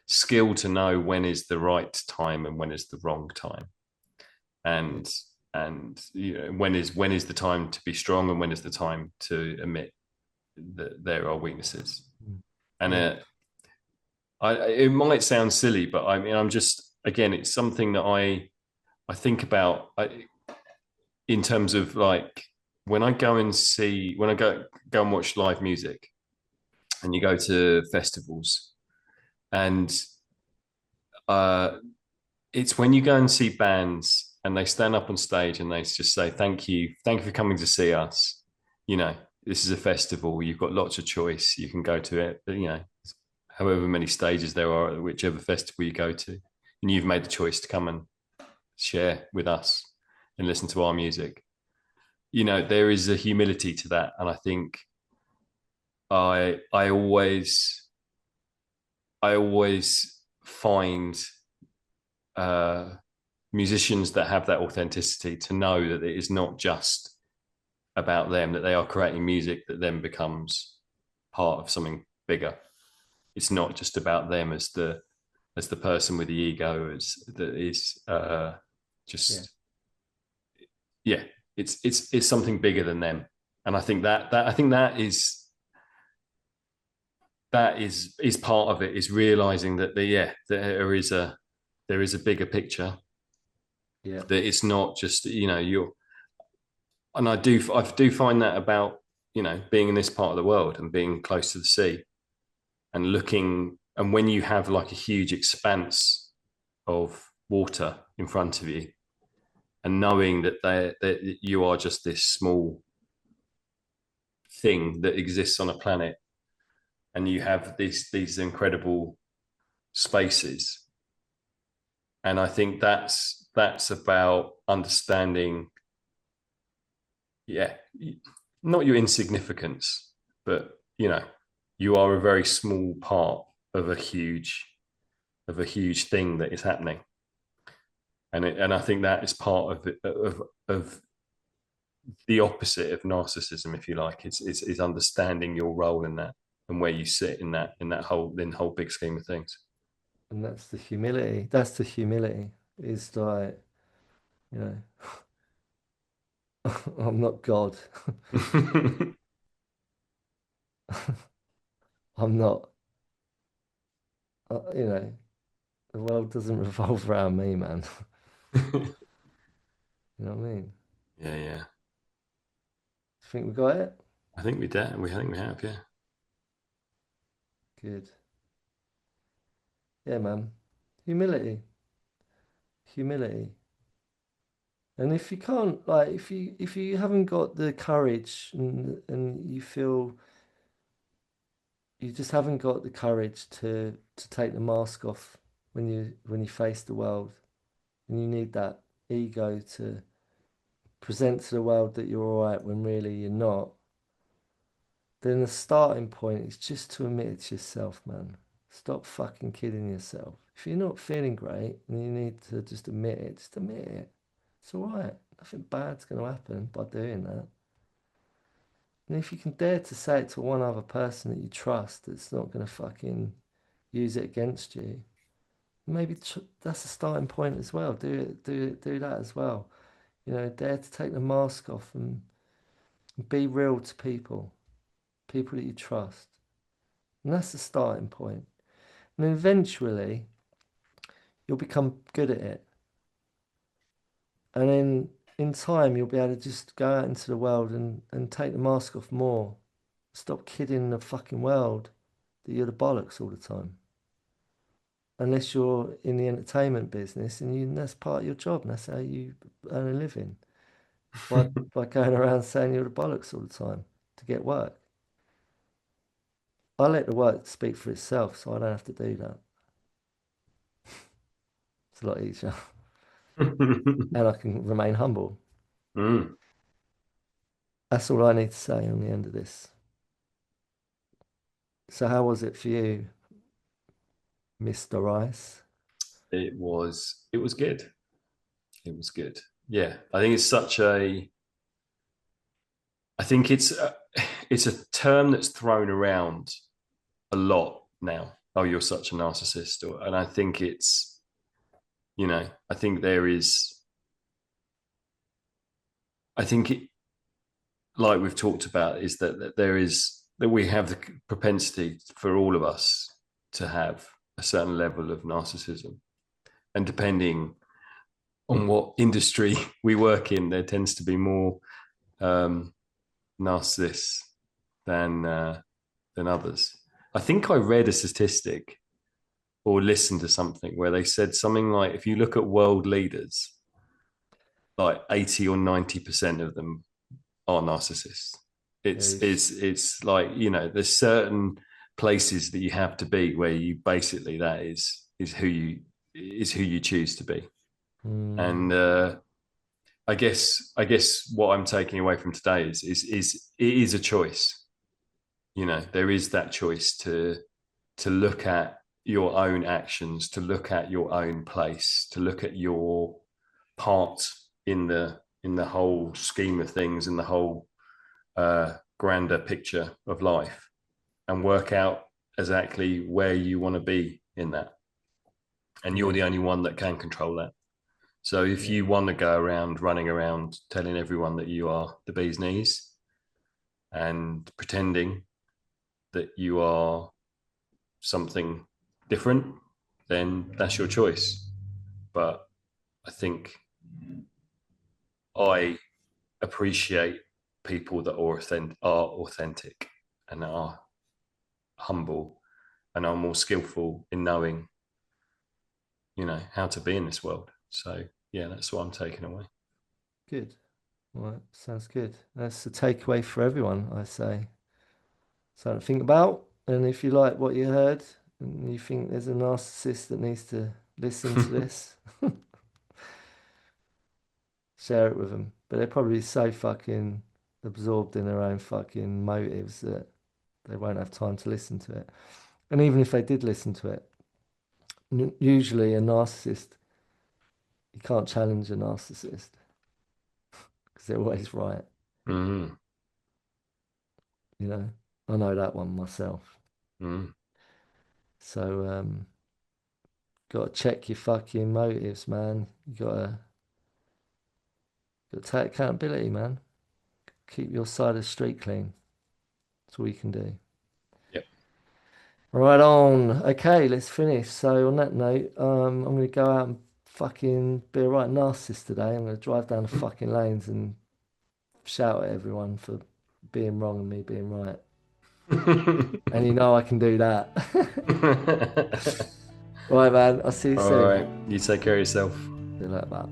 skill to know when is the right time and when is the wrong time, Yeah, and when is the time to be strong and when is the time to admit that there are weaknesses. mm. And Yeah, it might sound silly, but I mean, I'm just again, it's something that I think about in terms of like when I go and see when I go and watch live music, and you go to festivals, and uh, it's when you go and see bands and they stand up on stage and they just say thank you for coming to see us. You know, this is a festival. You've got lots of choice. You can go to it. However many stages there are at whichever festival you go to, and you've made the choice to come and share with us and listen to our music. There is a humility to that, and I think I always find uh, musicians that have that authenticity to know that it is not just about them, that they are creating music that then becomes part of something bigger. It's not just about them as the person with the ego as that is yeah, just yeah. It's something bigger than them, and I think that is part of it, is realizing that there is a bigger picture, yeah. that it's not just you're and I do find that about being in this part of the world and being close to the sea and looking, and when you have like a huge expanse of water in front of you and knowing that you are just this small thing that exists on a planet, and you have these incredible spaces. And I think that's about understanding, yeah, not your insignificance, but you are a very small part of a huge thing that is happening. And I think that is part of the opposite of narcissism, if you like. Is understanding your role in that and where you sit in that whole big scheme of things. And that's the humility. That's the humility. Is like, you know, I'm not God. I'm not. The world doesn't revolve around me, man. You know what I mean? Yeah, yeah. Think we got it? I think we did. I think we have. Yeah. Good. Yeah, man. Humility. Humility. And if you can't, like, if you haven't got the courage and you feel you just haven't got the courage to take the mask off when you face the world, and you need that ego to present to the world that you're all right when really you're not, then the starting point is just to admit it to yourself, man. Stop fucking kidding yourself. If you're not feeling great and you need to just admit it, just admit it. It's all right. Nothing bad's going to happen by doing that. And if you can dare to say it to one other person that you trust that's not going to fucking use it against you, maybe that's a starting point as well. Do that as well. Dare to take the mask off and be real to people that you trust. And that's the starting point. And then eventually, you'll become good at it. And then in time, you'll be able to just go out into the world and take the mask off more. Stop kidding the fucking world that you're the bollocks all the time. Unless you're in the entertainment business and that's part of your job and that's how you earn a living. By going around saying you're the bollocks all the time to get work. I let the work speak for itself, so I don't have to do that. It's a lot easier. And I can remain humble. Mm. That's all I need to say on the end of this. So how was it for you, Mr. Rice? It was good. It was good. Yeah, I think it's such a. I think it's a term that's thrown around a lot now. Oh, you're such a narcissist, and I think it's I think there is. I think it, like we've talked about, is that there is that we have the propensity for all of us to have a certain level of narcissism, and depending on what industry we work in, there tends to be more um, narcissists than others. I think I read a statistic or listened to something where they said something like, if you look at world leaders, like 80 or 90% of them are narcissists. It's like, there's certain places that you have to be where you basically that is who you choose to be. Mm, And I guess what I'm taking away from today is it is a choice. There is that choice to look at your own actions, to look at your own place, to look at your part in the whole scheme of things, in the whole grander picture of life, and work out exactly where you want to be in that. And you're yeah, the only one that can control that. So if yeah, you want to go around running around telling everyone that you are the bee's knees and pretending that you are something different, then that's your choice. But I think I appreciate people that are authentic and are humble and are more skillful in knowing, how to be in this world. So yeah, that's what I'm taking away. good. Right, sounds good. That's the takeaway for everyone, I say. Something to think about. And if you like what you heard and you think there's a narcissist that needs to listen to this, share it with them. But they're probably so fucking absorbed in their own fucking motives that they won't have time to listen to it. And even if they did listen to it, usually a narcissist, you can't challenge a narcissist because they're always right. Mm, You know, I know that one myself. mm. So, got to check your fucking motives, man. You got to take accountability, man. Keep your side of the street clean. That's all you can do. Yep. Right on. Okay, let's finish. So on that note, I'm gonna go out and fucking be a right narcissist today. I'm gonna drive down the fucking lanes and shout at everyone for being wrong and me being right. And you know I can do that. Right, man. I'll see you All soon. right, you take care of yourself. See you later, bye.